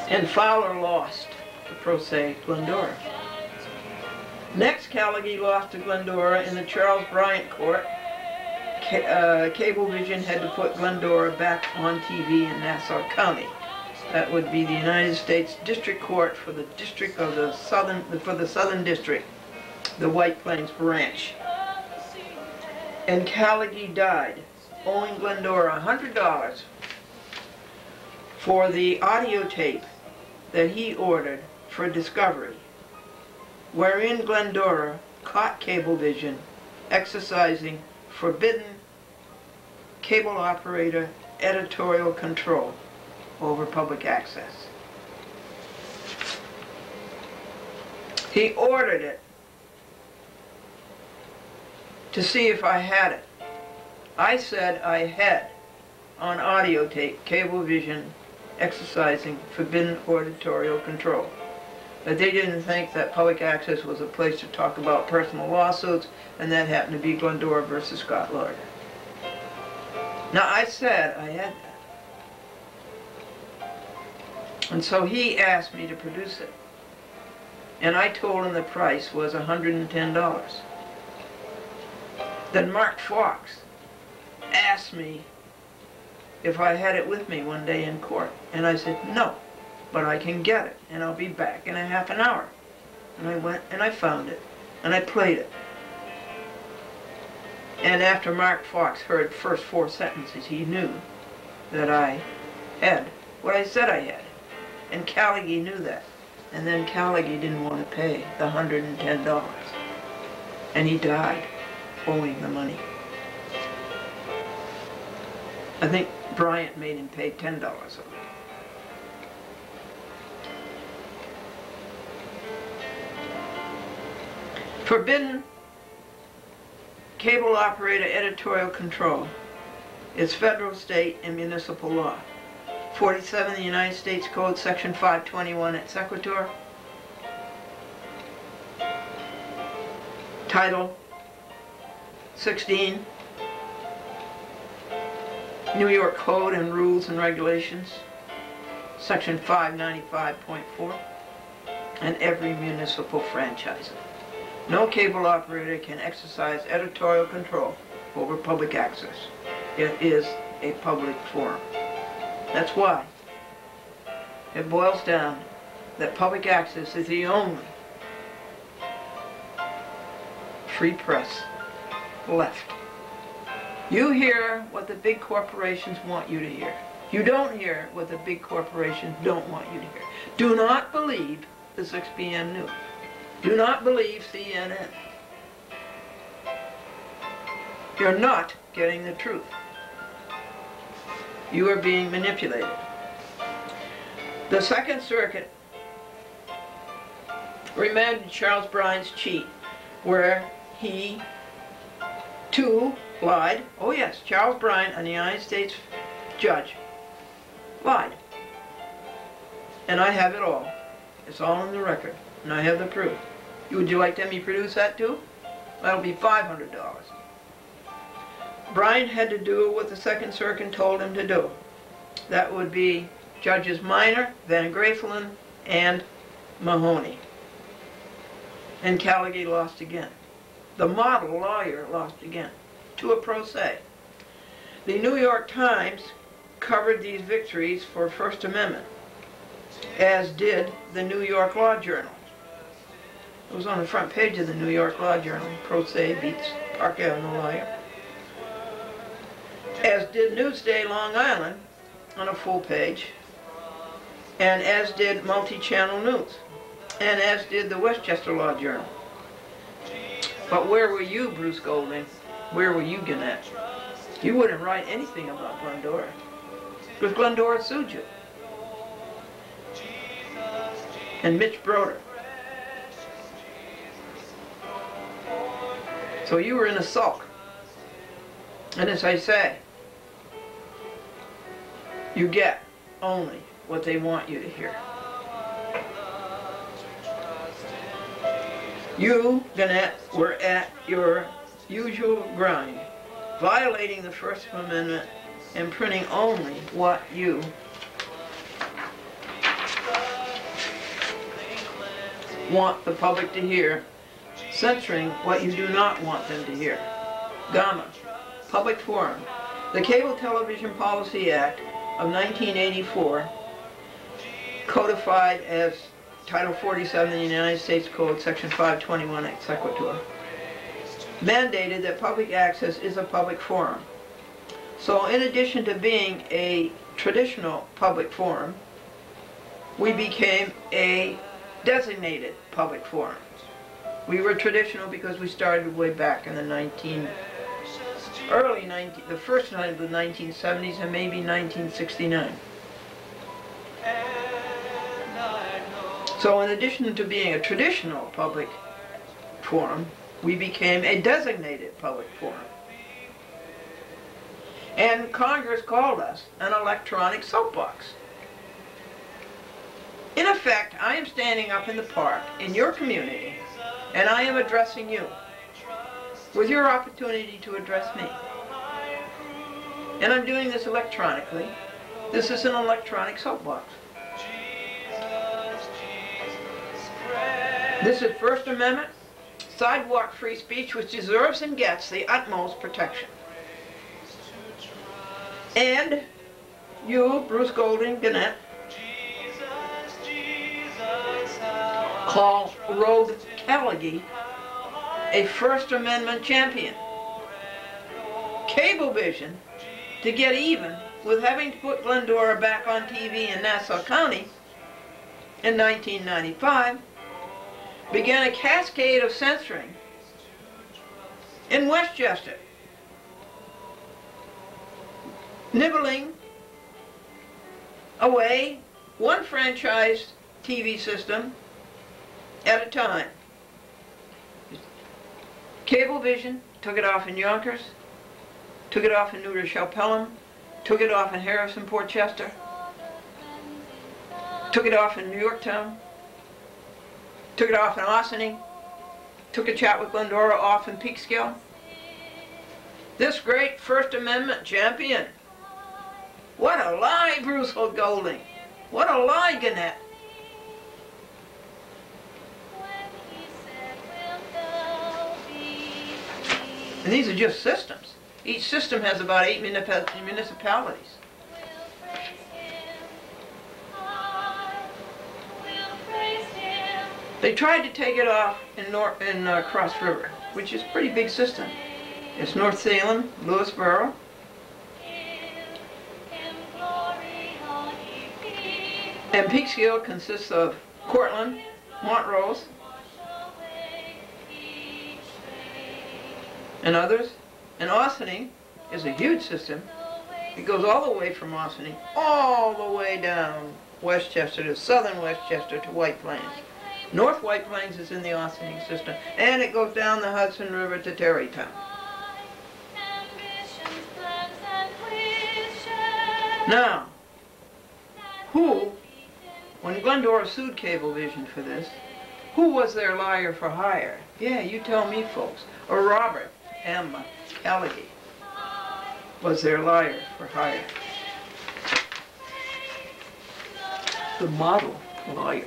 S3: And Fowler lost to pro se Glendora. Next, Callaghan lost to Glendora in the Charles Bryant court. Cablevision had to put Glendora back on TV in Nassau County. That would be the United States District Court for the District of the Southern District, the White Plains branch. And Callaghan died, owing Glendora $100 for the audio tape that he ordered for discovery, wherein Glendora caught Cablevision exercising forbidden cable operator editorial control over public access. He ordered it to see if I had it. I said I had on audio tape Cablevision exercising forbidden editorial control. But they didn't think that public access was a place to talk about personal lawsuits, and that happened to be Glendora versus Scott Lauder. Now, I said I had that. And so he asked me to produce it. And I told him the price was $110. Then Mark Fox asked me if I had it with me one day in court. And I said, no, but I can get it, and I'll be back in a half an hour. And I went and I found it, and I played it. And after Mark Fox heard the first 4 sentences, he knew that I had what I said I had. And Callaghan knew that. And then Callaghan didn't want to pay the $110. And he died owing the money. I think Bryant made him pay $10 of it. Forbidden cable operator editorial control is federal, state, and municipal law. 47 of the United States Code, Section 521 et sequitur. Title 16, New York Code and Rules and Regulations, Section 595.4, and every municipal franchise. No cable operator can exercise editorial control over public access. It is a public forum. That's why it boils down that public access is the only free press left. You hear what the big corporations want you to hear. You don't hear what the big corporations don't want you to hear. Do not believe the 6 p.m. news. Do not believe CNN. You're not getting the truth. You are being manipulated. The Second Circuit remanded Charles Bryan's cheat, where he, too, lied. Oh yes, Charles Bryan, a United States judge, lied. And I have it all. It's all on the record. And I have the proof. Would you like to have me produce that too? That'll be $500. Bryan had to do what the Second Circuit told him to do. That would be Judges Minor, Van Grafelen, and Mahoney. And Callaghan lost again. The model lawyer lost again, to a pro se. The New York Times covered these victories for First Amendment, as did the New York Law Journal. It was on the front page of the New York Law Journal. Pro se beats Park Avenue lawyer. As did Newsday Long Island on a full page. And as did Multi-Channel News. And as did the Westchester Law Journal. But where were you, Bruce Golding? Where were you, Gannett? You wouldn't write anything about Glendora. Because Glendora sued you. And Mitch Broder. So you were in a sulk. And as I say, you get only what they want you to hear. You, Gannett, were at your usual grind, violating the First Amendment and printing only what you want the public to hear, censoring what you do not want them to hear. Gamma, Public Forum. The Cable Television Policy Act of 1984, codified as Title 47 of the United States Code, Section 521 et sequitur, mandated that public access is a public forum. So in addition to being a traditional public forum, we became a designated public forum. We were traditional because we started way back in the the first night of the 1970s and maybe 1969. So in addition to being a traditional public forum, we became a designated public forum. And Congress called us an electronic soapbox. In effect, I am standing up in the park in your community and I am addressing you with your opportunity to address me. And I'm doing this electronically. This is an electronic soapbox. This is First Amendment, sidewalk free speech, which deserves and gets the utmost protection. And you, Bruce Golding, Gannett, call Rogue Callaghan a First Amendment champion. Cablevision, to get even with having to put Glendora back on TV in Nassau County in 1995, began a cascade of censoring in Westchester, nibbling away one franchise TV system at a time. Cablevision took it off in Yonkers, took it off in New Rochelle Pelham, took it off in Harrison, Port Chester, took it off in New Yorktown, took it off in Ossining, took a chat with Glendora off in Peekskill. This great First Amendment champion. What a lie, Bruce Golding. What a lie, Gannett. And these are just systems. Each system has about 8 municipalities. They tried to take it off in Cross River, which is a pretty big system. It's North Salem, Lewisboro, and Peekskill consists of Cortland, Montrose, and others. And Ossining is a huge system. It goes all the way from Ossining, all the way down Westchester to southern Westchester to White Plains. North White Plains is in the Ossining system, and it goes down the Hudson River to Terrytown. Now, when Glendora sued Cablevision for this, who was their liar for hire? Yeah, you tell me, folks. Or Robert M. Callaghan was their liar for hire. The model liar.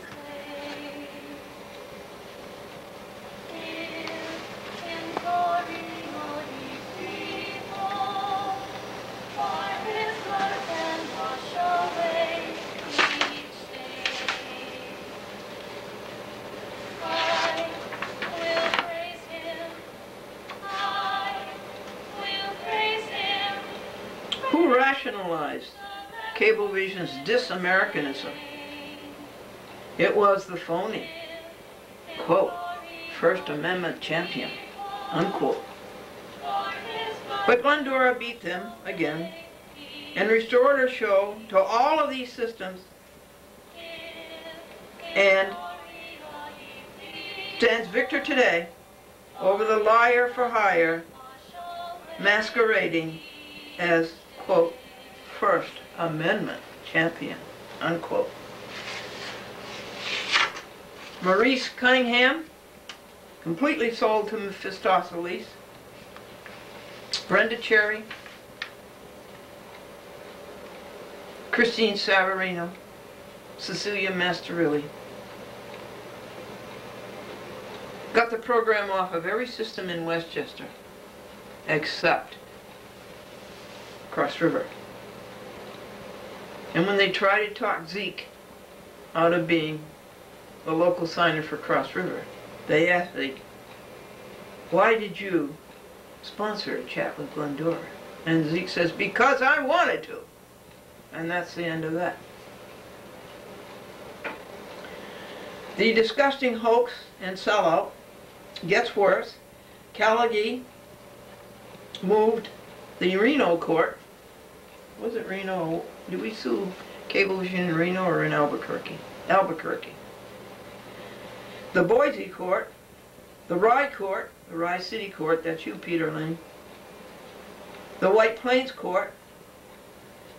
S3: Who rationalized Cablevision's dis-Americanism? It was the phony, quote, First Amendment champion, unquote. But Glendora beat them again and restored her show to all of these systems and stands victor today over the liar for hire masquerading as, quote, First Amendment champion, unquote. Maurice Cunningham, completely sold to Mephistopheles. Brenda Cherry, Christine Savarino, Cecilia Masterilli. Got the program off of every system in Westchester, except Cross River. And when they tried to talk Zeke out of being the local signer for Cross River, they asked Zeke, why did you sponsor a chat with Glendora? And Zeke says, because I wanted to. And that's the end of that. The disgusting hoax and sellout gets worse. Callaghan moved the Reno court. Was it Reno? Did we sue Cablevision in Reno or in Albuquerque? Albuquerque. The Boise court, the Rye court, the Rye City court, that's you, Peter Lane. The White Plains court,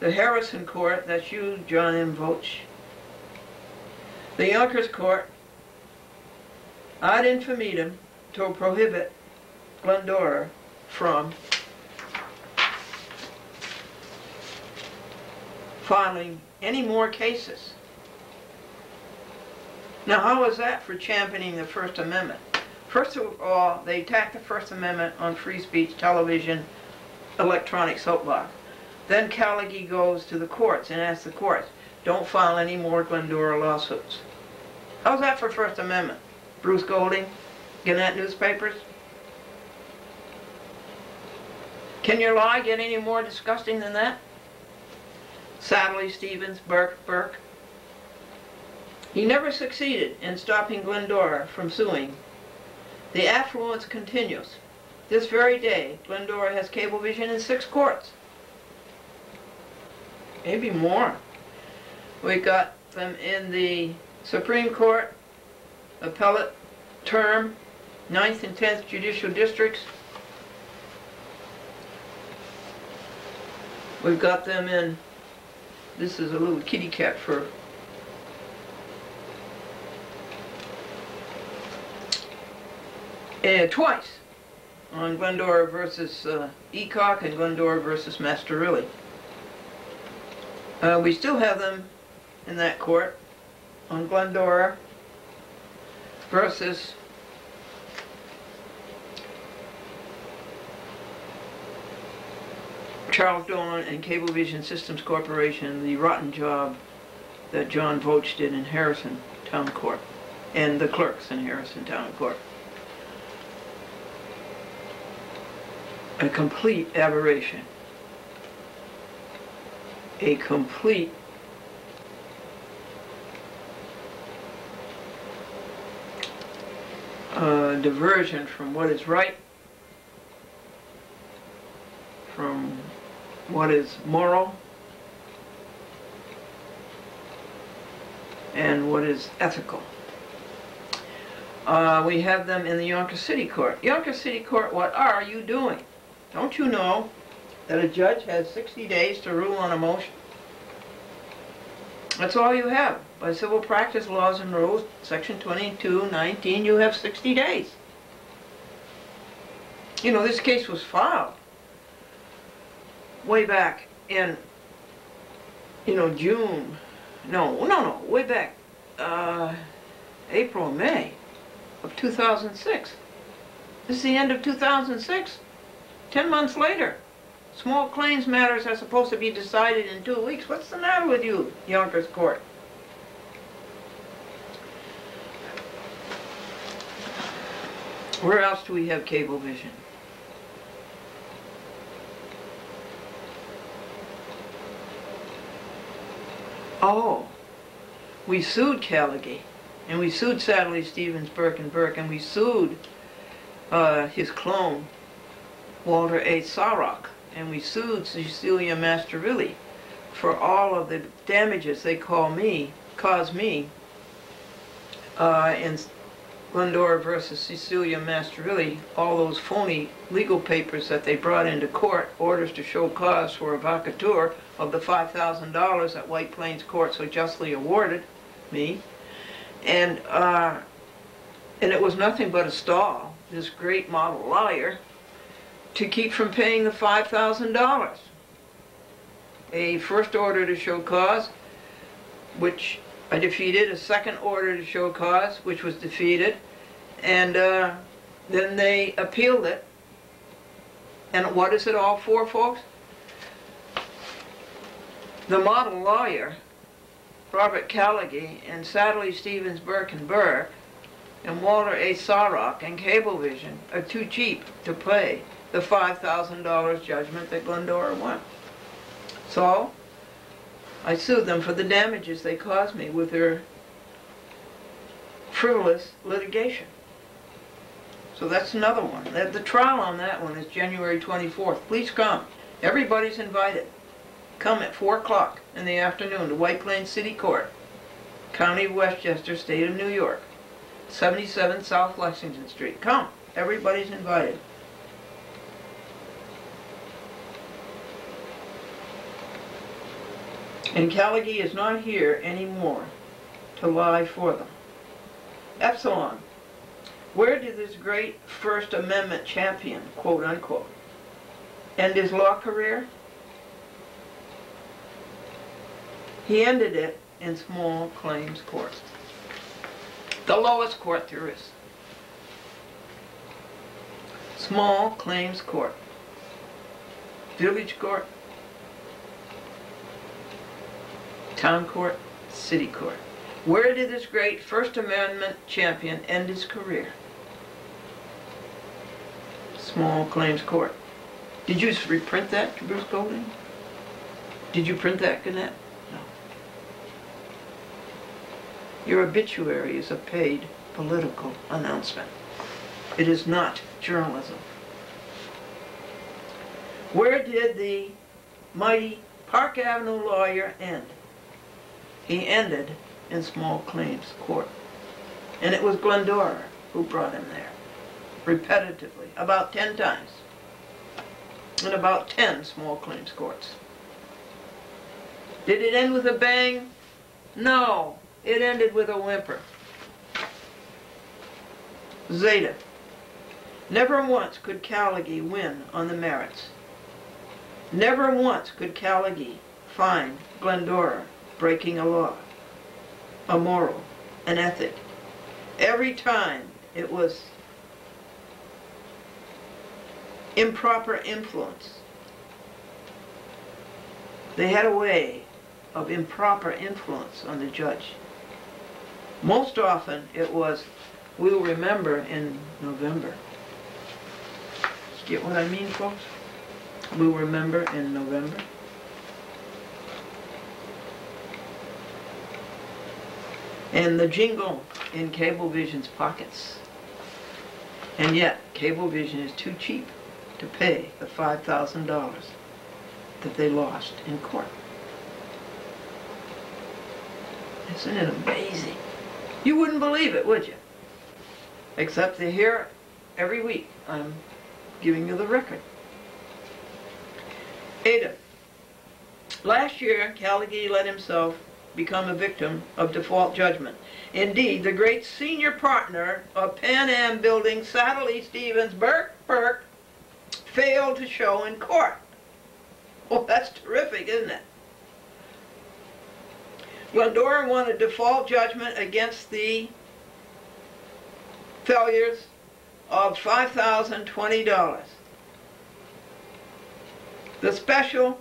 S3: the Harrison court, that's you, John M. Voch. The Yonkers court, ad infinitum, to prohibit Glendora from filing any more cases. Now, how was that for championing the First Amendment? First of all, they attacked the First Amendment on free speech, television, electronic soapbox. Then Callaghan goes to the courts and asks the courts, don't file any more Glendora lawsuits. How's that for First Amendment? Bruce Golding, Gannett newspapers? Can your lie get any more disgusting than that? Sadly, Stevens, Burke. He never succeeded in stopping Glendora from suing. The affluence continues. This very day, Glendora has Cablevision in 6 courts. Maybe more. We got them in the Supreme Court, Appellate Term, 9th and 10th Judicial Districts. We've got them in, this is a little kitty cat fur. Twice on Glendora versus Eacock and Glendora versus Masterilli. We still have them in that court on Glendora versus Charles Dolan and Cablevision Systems Corporation, the rotten job that John Vogt did in Harrison Town Court and the clerks in Harrison Town Court. A complete aberration. A complete diversion from what is right, from what is moral, and what is ethical. We have them in the Yonkers City Court. Yonkers City Court, what are you doing? Don't you know that a judge has 60 days to rule on a motion? That's all you have. By civil practice laws and rules, section 2219, you have 60 days. You know, this case was filed way back in, June. No, way back April, May of 2006. This is the end of 2006. 10 months later. Small claims matters are supposed to be decided in 2 weeks. What's the matter with you, Yonkers Court? Where else do we have Cablevision? Oh, we sued Callaghy, and we sued Sadly Stevens, Burke, and we sued his clone, Walter A. Sarok, and we sued Cecilia Masterilli for all of the damages they caused me in Glendora versus Cecilia Masterilli, all those phony legal papers that they brought into court, orders to show cause for a vacatur of the $5,000 that White Plains Court so justly awarded me, and it was nothing but a stall, this great model lawyer, to keep from paying the $5,000. A first order to show cause, which I defeated, a second order to show cause, which was defeated, and then they appealed it. And what is it all for, folks? The model lawyer, Robert Callaghy, and Sadly Stevens, Burke, and Walter A. Sarok and Cablevision are too cheap to pay the $5,000 judgment that Glendora won. So, I sued them for the damages they caused me with their frivolous litigation. So that's another one. The trial on that one is January 24th. Please come. Everybody's invited. Come at 4 o'clock in the afternoon to White Plains City Court, County of Westchester, State of New York, 77 South Lexington Street. Come. Everybody's invited. And Callaghy is not here anymore to lie for them. Epsilon, where did this great First Amendment champion, quote unquote, end his law career? He ended it in small claims court. The lowest court there is. Small claims court. Village court. Town court, city court. Where did this great First Amendment champion end his career? Small claims court. Did you reprint that, Bruce Golding? Did you print that, Gannett? No. Your obituary is a paid political announcement. It is not journalism. Where did the mighty Park Avenue lawyer end? He ended in small claims court. And it was Glendora who brought him there, repetitively, about 10 times, in about 10 small claims courts. Did it end with a bang? No, it ended with a whimper. Zeta. Never once could Caligari win on the merits. Never once could Caligari find Glendora breaking a law, a moral, an ethic. Every time it was improper influence. They had a way of improper influence on the judge. Most often it was, we'll remember in November. Get what I mean, folks? We'll remember in November. And the jingle in Cablevision's pockets. And yet, Cablevision is too cheap to pay the $5,000 that they lost in court. Isn't it amazing? You wouldn't believe it, would you? Except to hear every week I'm giving you the record. Ada. Last year, Caligari let himself become a victim of default judgment. Indeed, the great senior partner of Pan Am building, Satterley Stevens Burke, failed to show in court. Well, that's terrific, isn't it? Glendora won a default judgment against the failures of $5,020. The special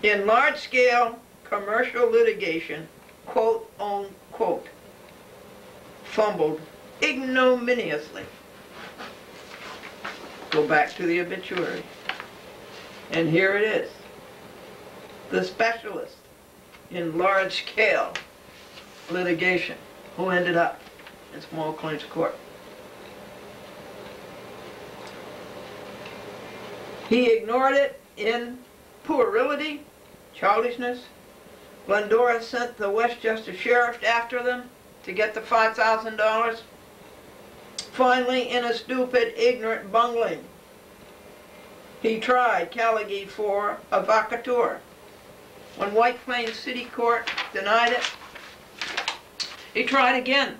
S3: in large-scale commercial litigation, quote unquote, fumbled ignominiously. Go back to the obituary. And here it is. The specialist in large-scale litigation who ended up in small claims court. He ignored it in puerility, childishness. Glendora sent the Westchester sheriff after them to get the $5,000. Finally, in a stupid, ignorant bungling, he tried Caligari for a vacatur. When White Plains City Court denied it, he tried again.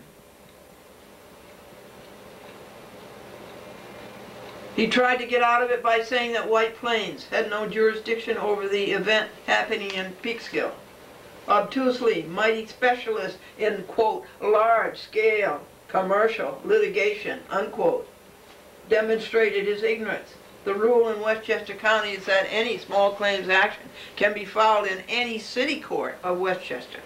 S3: He tried to get out of it by saying that White Plains had no jurisdiction over the event happening in Peekskill. Obtusely, mighty specialist in, quote, large-scale commercial litigation, unquote, demonstrated his ignorance. The rule in Westchester County is that any small claims action can be filed in any city court of Westchester.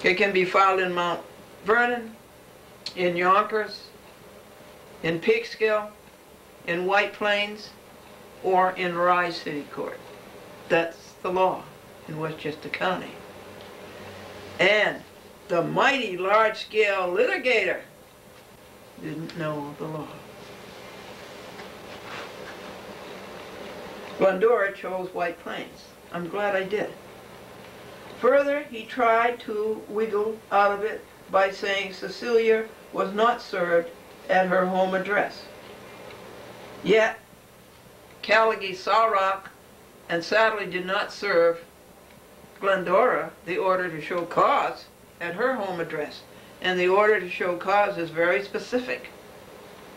S3: It can be filed in Mount Vernon, in Yonkers, in Peekskill, in White Plains, or in Rye City Court. That's the law in Westchester County. And the mighty large-scale litigator didn't know the law. Glendora chose White Plains. I'm glad I did. Further, he tried to wiggle out of it by saying Cecilia was not served at her home address. Yet, Caligari, Sawrock, and Satterley did not serve Glendora the order to show cause at her home address. And the order to show cause is very specific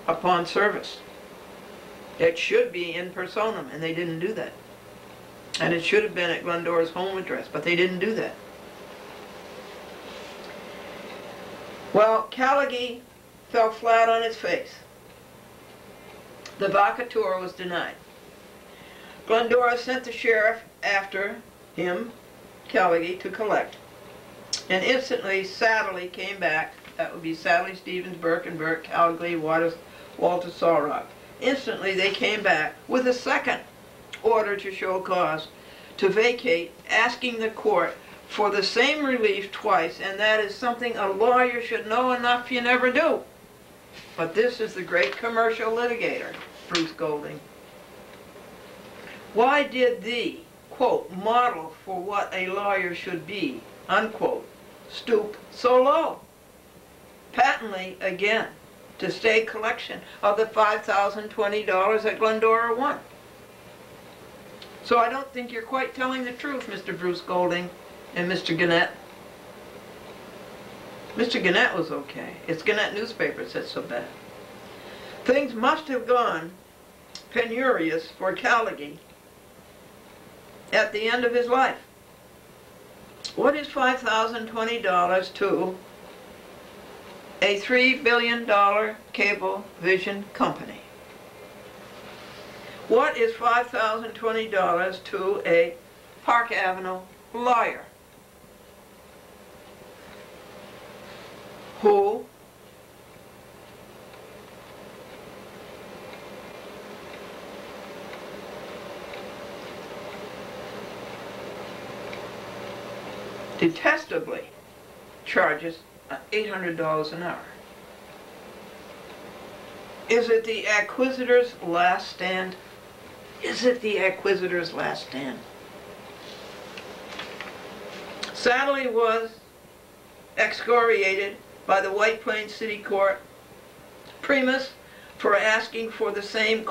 S3: upon service. It should be in personam, and they didn't do that. And it should have been at Glendora's home address, but they didn't do that. Well, Caligari fell flat on his face. The vacatur was denied. Glendora sent the sheriff after him, Caligari, to collect. And instantly, Satterley came back. That would be Satterley, Stevens, Burke, and Burke, Caligari, Walter Sawrock. Instantly they came back with a second order to show cause to vacate, asking the court for the same relief twice, and that is something a lawyer should know enough you never do. But this is the great commercial litigator, Bruce Golding. Why did the, quote, model for what a lawyer should be, unquote, stoop so low? Patently, again, to stay collection of the $5,020 that Glendora won. So I don't think you're quite telling the truth, Mr. Bruce Golding and Mr. Gannett. Mr. Gannett was okay. It's Gannett newspapers that's so bad. Things must have gone penurious for Callagy at the end of his life. What is $5,020 to a $3 billion cable vision company? What is $5,020 to a Park Avenue lawyer who detestably charges $800 an hour? Is it the acquisitor's last stand? Is it the acquisitor's last stand? Sadly was excoriated by the White Plains City Court, Primus for asking for the same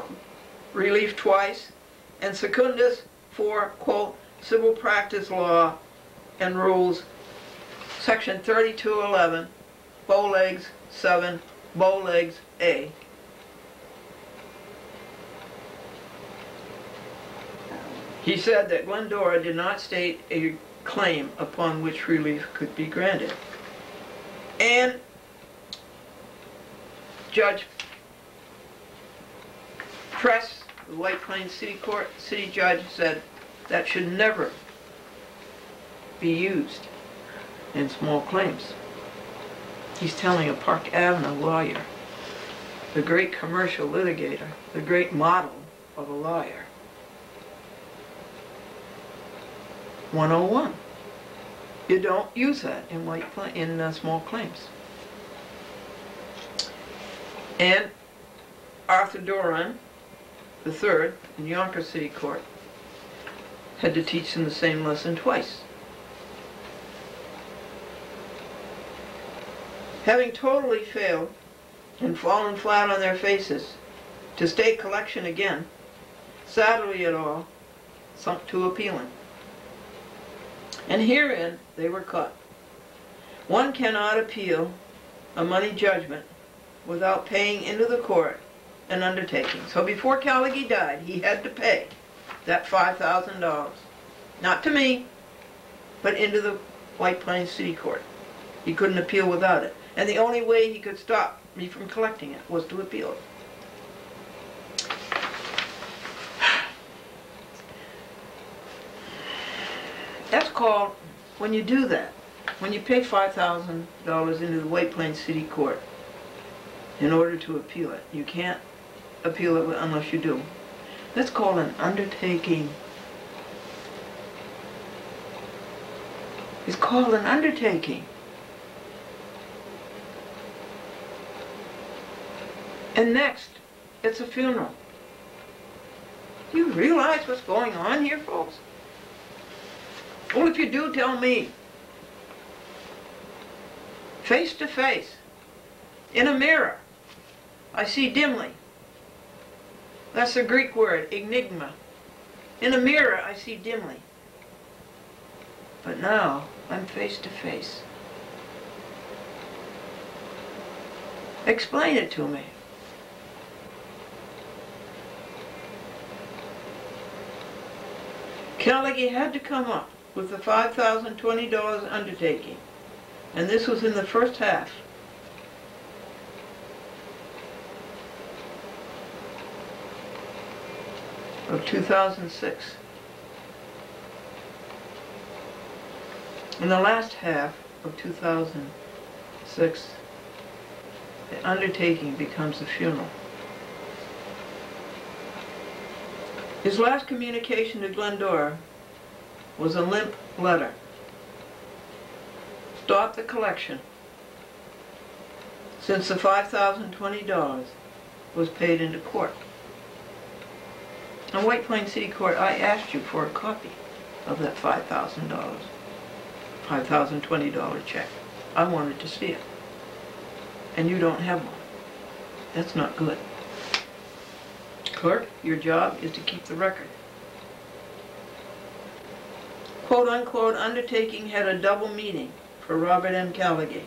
S3: relief twice, and Secundus for, quote, civil practice law and rules, section 3211, Bowlegs 7, Bowlegs A. He said that Glendora did not state a claim upon which relief could be granted. And Judge Press, the White Plains City Court city judge, said that should never be used in small claims. He's telling a Park Avenue lawyer, the great commercial litigator, the great model of a lawyer. 101. You don't use that in small claims. And Arthur Doran, the third, in Yonkers City Court, had to teach them the same lesson twice. Having totally failed and fallen flat on their faces to stay collection again, sadly it all sunk to appealing. And herein they were caught. One cannot appeal a money judgment without paying into the court an undertaking. So before Callagy died, he had to pay that $5,000. Not to me, but into the White Plains City Court. He couldn't appeal without it. And the only way he could stop me from collecting it was to appeal it. That's called, when you do that, when you pay $5,000 into the White Plains City Court in order to appeal it, you can't appeal it unless you do. That's called an undertaking. It's called an undertaking. And next, it's a funeral. Do you realize what's going on here, folks? Well, if you do, tell me. Face to face, in a mirror, I see dimly. That's the Greek word, enigma. In a mirror, I see dimly. But now, I'm face to face. Explain it to me. Callagy had to come up with the $5,020 undertaking, and this was in the first half of 2006. In the last half of 2006, the undertaking becomes a funeral. His last communication to Glendora was a limp letter. Stop the collection, since the $5,020 was paid into court. In White Plains City Court, I asked you for a copy of that $5,020 check. I wanted to see it. And you don't have one. That's not good. Clerk, your job is to keep the record. Quote-unquote undertaking had a double meaning for Robert M. Callaghan.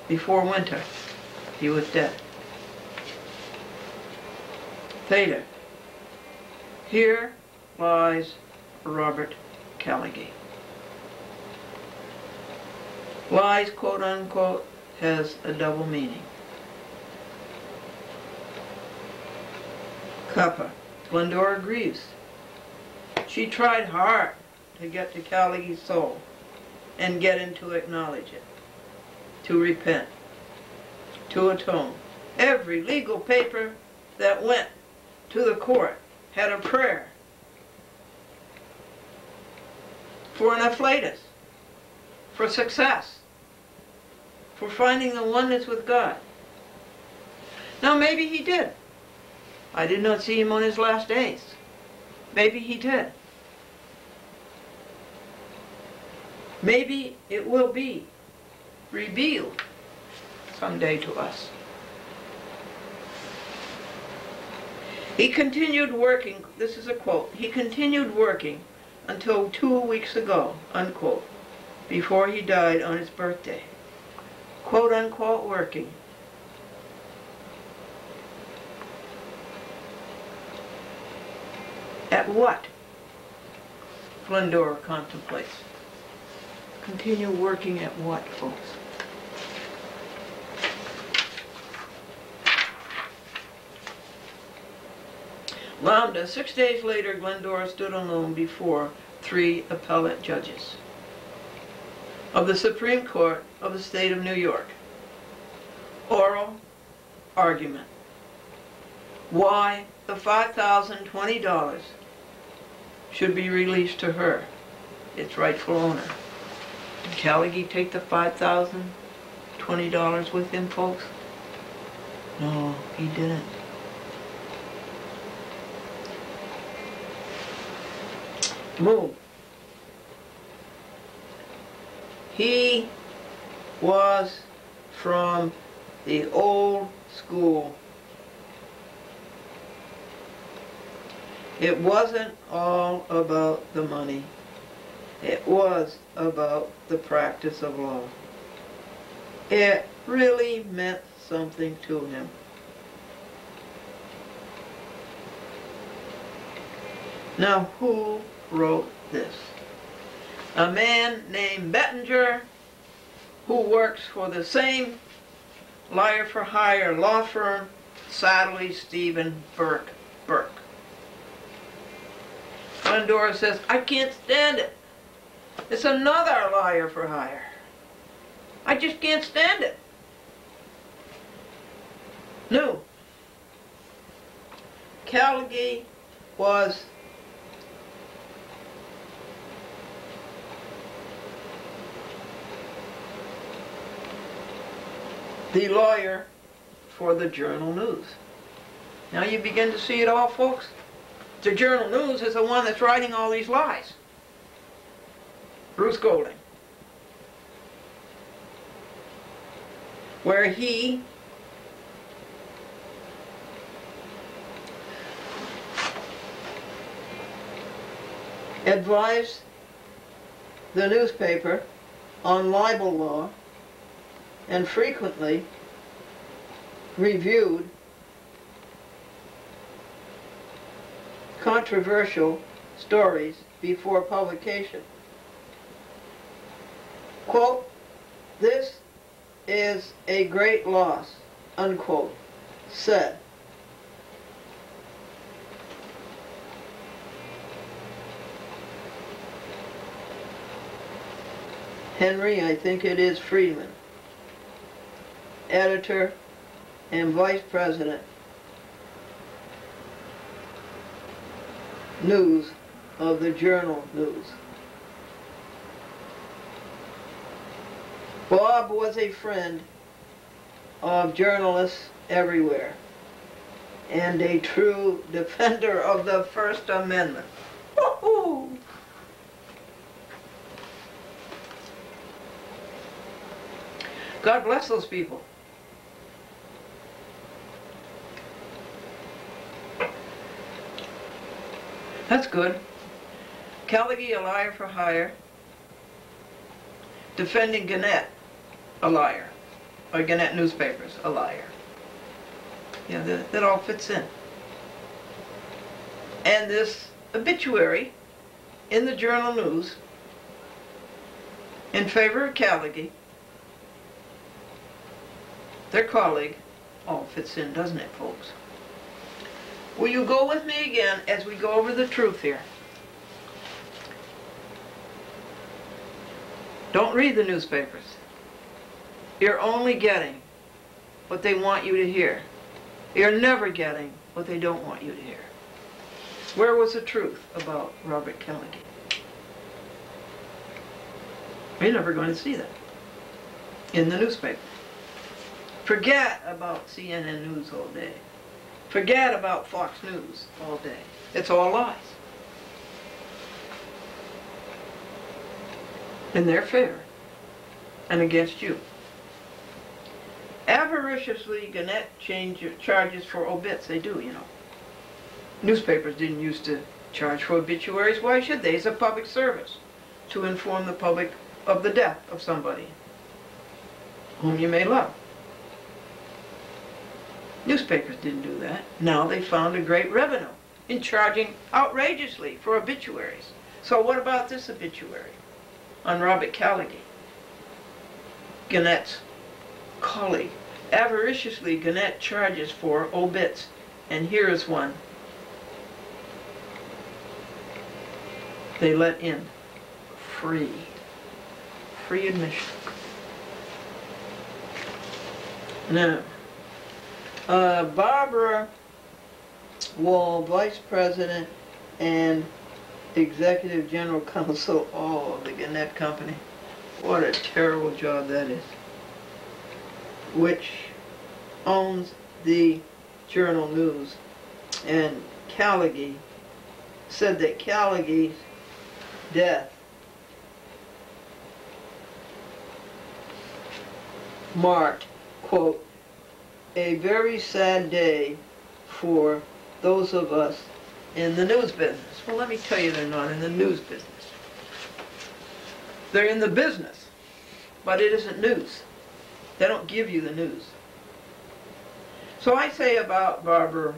S3: Before winter, he was dead. Theta. Here lies Robert Callaghan. Lies, quote-unquote, has a double meaning. Kappa. Glendora grieves. She tried hard to get to Callaghan's soul and get him to acknowledge it, to repent, to atone. Every legal paper that went to the court had a prayer for an afflatus, for success, for finding the oneness with God. Now maybe he did. I did not see him on his last days. Maybe he did. Maybe it will be revealed someday to us. He continued working, this is a quote, he continued working until 2 weeks ago, unquote, before he died on his birthday. Quote unquote working. At what? Glendora contemplates. Continue working at what, folks? Lambda, 6 days later, Glendora stood alone before 3 appellate judges of the Supreme Court of the State of New York. Oral argument. Why the $5,020 should be released to her, its rightful owner. Did Callaghan take the $5,020 with him, folks? No, he didn't. Move. He was from the old school. It wasn't all about the money. It was about the practice of law. It really meant something to him. Now, who wrote this? A man named Bettinger, who works for the same liar-for-hire law firm, Sadly Stephen Burke. Glendora says, I can't stand it. It's another liar-for-hire. I just can't stand it. No. Callaghan was the lawyer for the Journal News. Now you begin to see it all, folks. The Journal News is the one that's writing all these lies. Bruce Golding. Where he advised the newspaper on libel law and frequently reviewed controversial stories before publication. Quote, this is a great loss, unquote, said Henry, I think it is Friedman, editor and vice president news of the journal news. Bob was a friend of journalists everywhere and a true defender of the First Amendment. Woo-hoo! God bless those people. That's good. Callagy, a liar for hire. Defending Gannett, a liar. Or Gannett newspapers, a liar. Yeah, that all fits in. And this obituary in the Journal News in favor of Callagy, their colleague, all fits in, doesn't it, folks? Will you go with me again as we go over the truth here? Don't read the newspapers. You're only getting what they want you to hear. You're never getting what they don't want you to hear. Where was the truth about Robert Callagy? You're never going to see that in the newspaper. Forget about CNN News all day. Forget about Fox News all day. It's all lies. And they're fair and against you. Avariciously, Gannett charges for obits. They do, you know. Newspapers didn't used to charge for obituaries. Why should they? It's a public service to inform the public of the death of somebody whom you may love. Newspapers didn't do that. Now they found a great revenue in charging outrageously for obituaries. So what about this obituary on Robert Callagy, Gannett's colleague? Avariciously, Gannett charges for obits, and here is one they let in free admission. Now, Barbara Wall, Vice President and Executive General Counsel of the Gannett Company. What a terrible job that is. Which owns the Journal News. And Callagy said that Callagy's death marked, quote, a very sad day for those of us in the news business. Well, let me tell you, they're not in the news business. They're in the business, but it isn't news. They don't give you the news. So I say about Barbara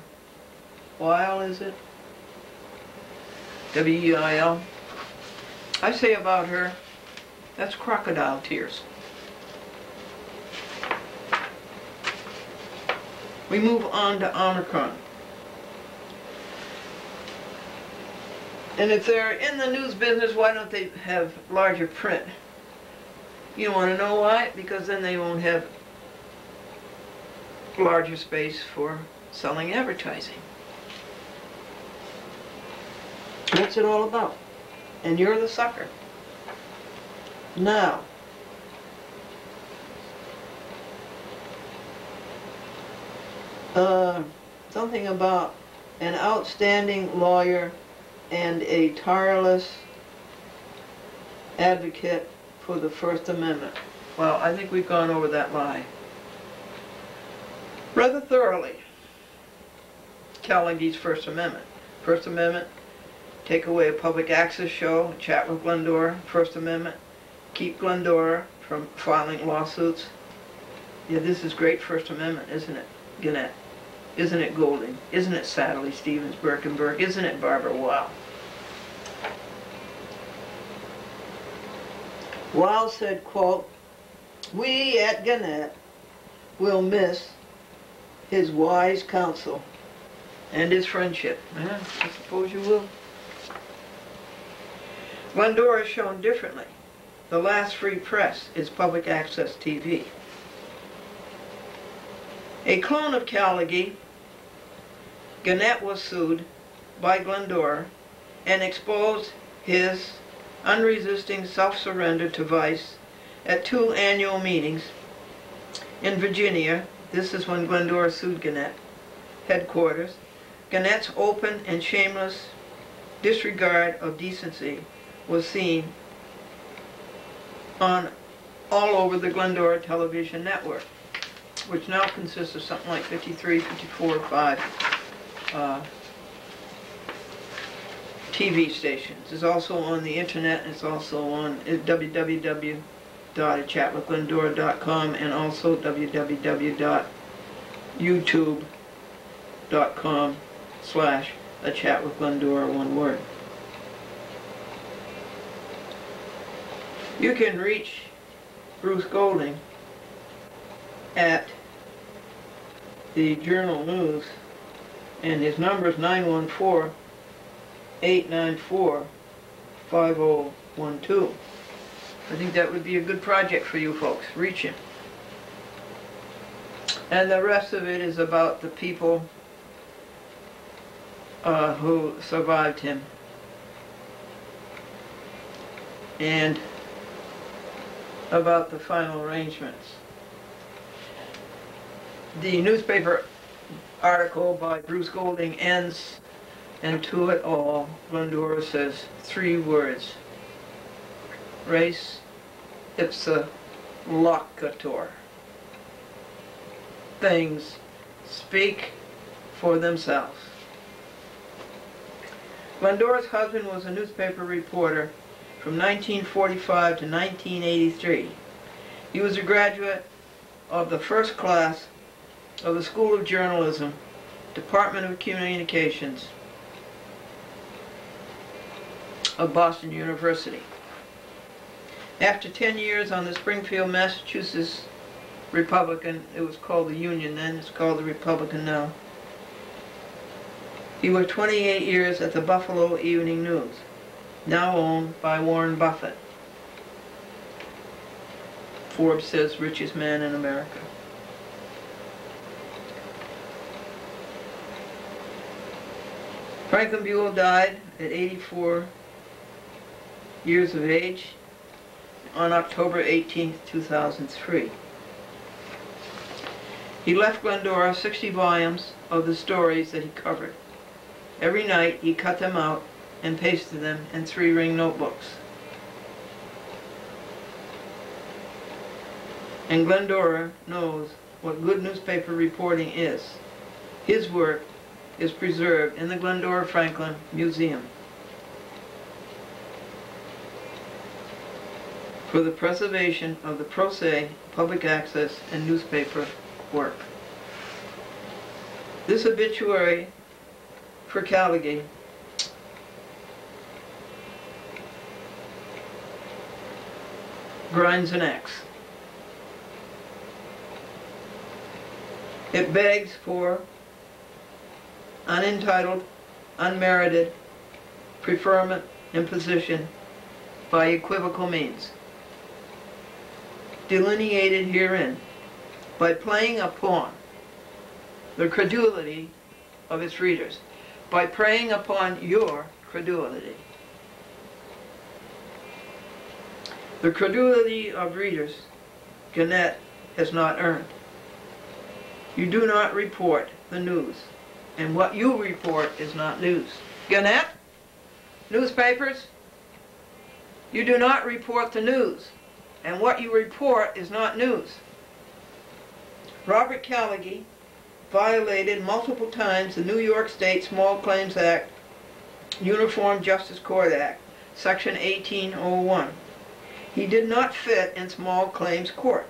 S3: Weil, is it? W-E-I-L. I say about her, that's crocodile tears. We move on to Omicron. And if they're in the news business, why don't they have larger print? You want to know why? Because then they won't have larger space for selling advertising. What's it all about? And you're the sucker. Now, something about an outstanding lawyer and a tireless advocate for the First Amendment. Well, I think we've gone over that lie rather thoroughly. Callagy's First Amendment. First Amendment, take away a public access show, chat with Glendora. First Amendment, keep Glendora from filing lawsuits. Yeah, this is great First Amendment, isn't it, Gannett? Isn't it Golding? Isn't it Sadly, Stevens, Birkenberg? Isn't it Barbara Weil? Weil said, quote, we at Gannett will miss his wise counsel and his friendship. Yeah, I suppose you will. Glendora is shown differently. The last free press is public access TV. A clone of Callagy, Gannett was sued by Glendora and exposed his unresisting self-surrender to vice at 2 annual meetings in Virginia. This is when Glendora sued Gannett headquarters. Gannett's open and shameless disregard of decency was seen on all over the Glendora television network, which now consists of something like 53, 54, or 5 TV stations. It's also on the internet. It's also on www.achatwithglendora.com and also www.youtube.com/achatwithglendora, one word. You can reach Bruce Golding at the Journal News, and his number is 914-894-5012. I think that would be a good project for you folks. Reach him. And the rest of it is about the people who survived him. And about the final arrangements. The newspaper article by Bruce Golding ends, and to it all, Glendora says 3 words: res ipsa loquitur. Things speak for themselves. Glendora's husband was a newspaper reporter from 1945 to 1983. He was a graduate of the first class of the School of Journalism, Department of Communications of Boston University. After 10 years on the Springfield, Massachusetts Republican, it was called the Union then, it's called the Republican now. He worked 28 years at the Buffalo Evening News, now owned by Warren Buffett. Forbes says richest man in America. Franklin Buell died at 84 years of age on October 18, 2003. He left Glendora 60 volumes of the stories that he covered. Every night he cut them out and pasted them in 3-ring notebooks. And Glendora knows what good newspaper reporting is. His work is preserved in the Glendora Franklin Museum for the preservation of the pro se, public access, and newspaper work. This obituary for Callagy grinds an axe. It begs for unentitled, unmerited preferment and position by equivocal means, delineated herein by playing upon the credulity of its readers, by preying upon your credulity. The credulity of readers Gannett has not earned. You do not report the news, and what you report is not news. Gannett, newspapers, you do not report the news, and what you report is not news. Robert Callagy violated multiple times the New York State Small Claims Act, Uniform Justice Court Act, Section 1801. He did not fit in small claims court.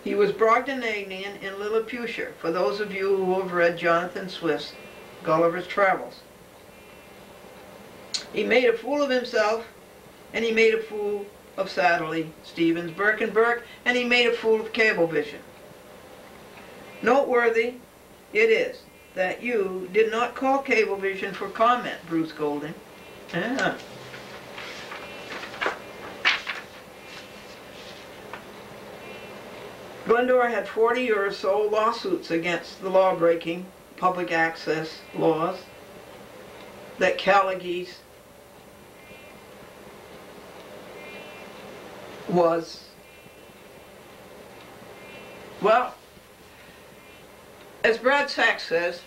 S3: He was Brobdingnagian in Lilliputian, for those of you who have read Jonathan Swift's Gulliver's Travels. He made a fool of himself, and he made a fool of Satterley, Stevens, Burke and Burke, and he made a fool of Cablevision. Noteworthy it is that you did not call Cablevision for comment, Bruce Golding. Yeah. Glendora had 40 or so lawsuits against the law-breaking public access laws that Callagy's was, well, as Brad Sachs says,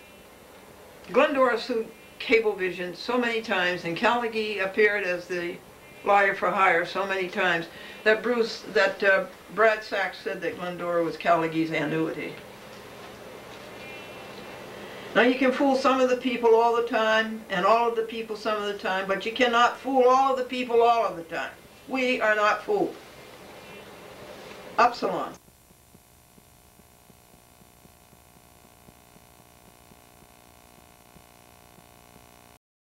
S3: Glendora sued Cablevision so many times, and Callagy appeared as the lawyer for hire so many times that Brad Sachs said that Glendora was Callagy's annuity. Now you can fool some of the people all the time, and all of the people some of the time, but you cannot fool all of the people all of the time. We are not fooled. Upsilon.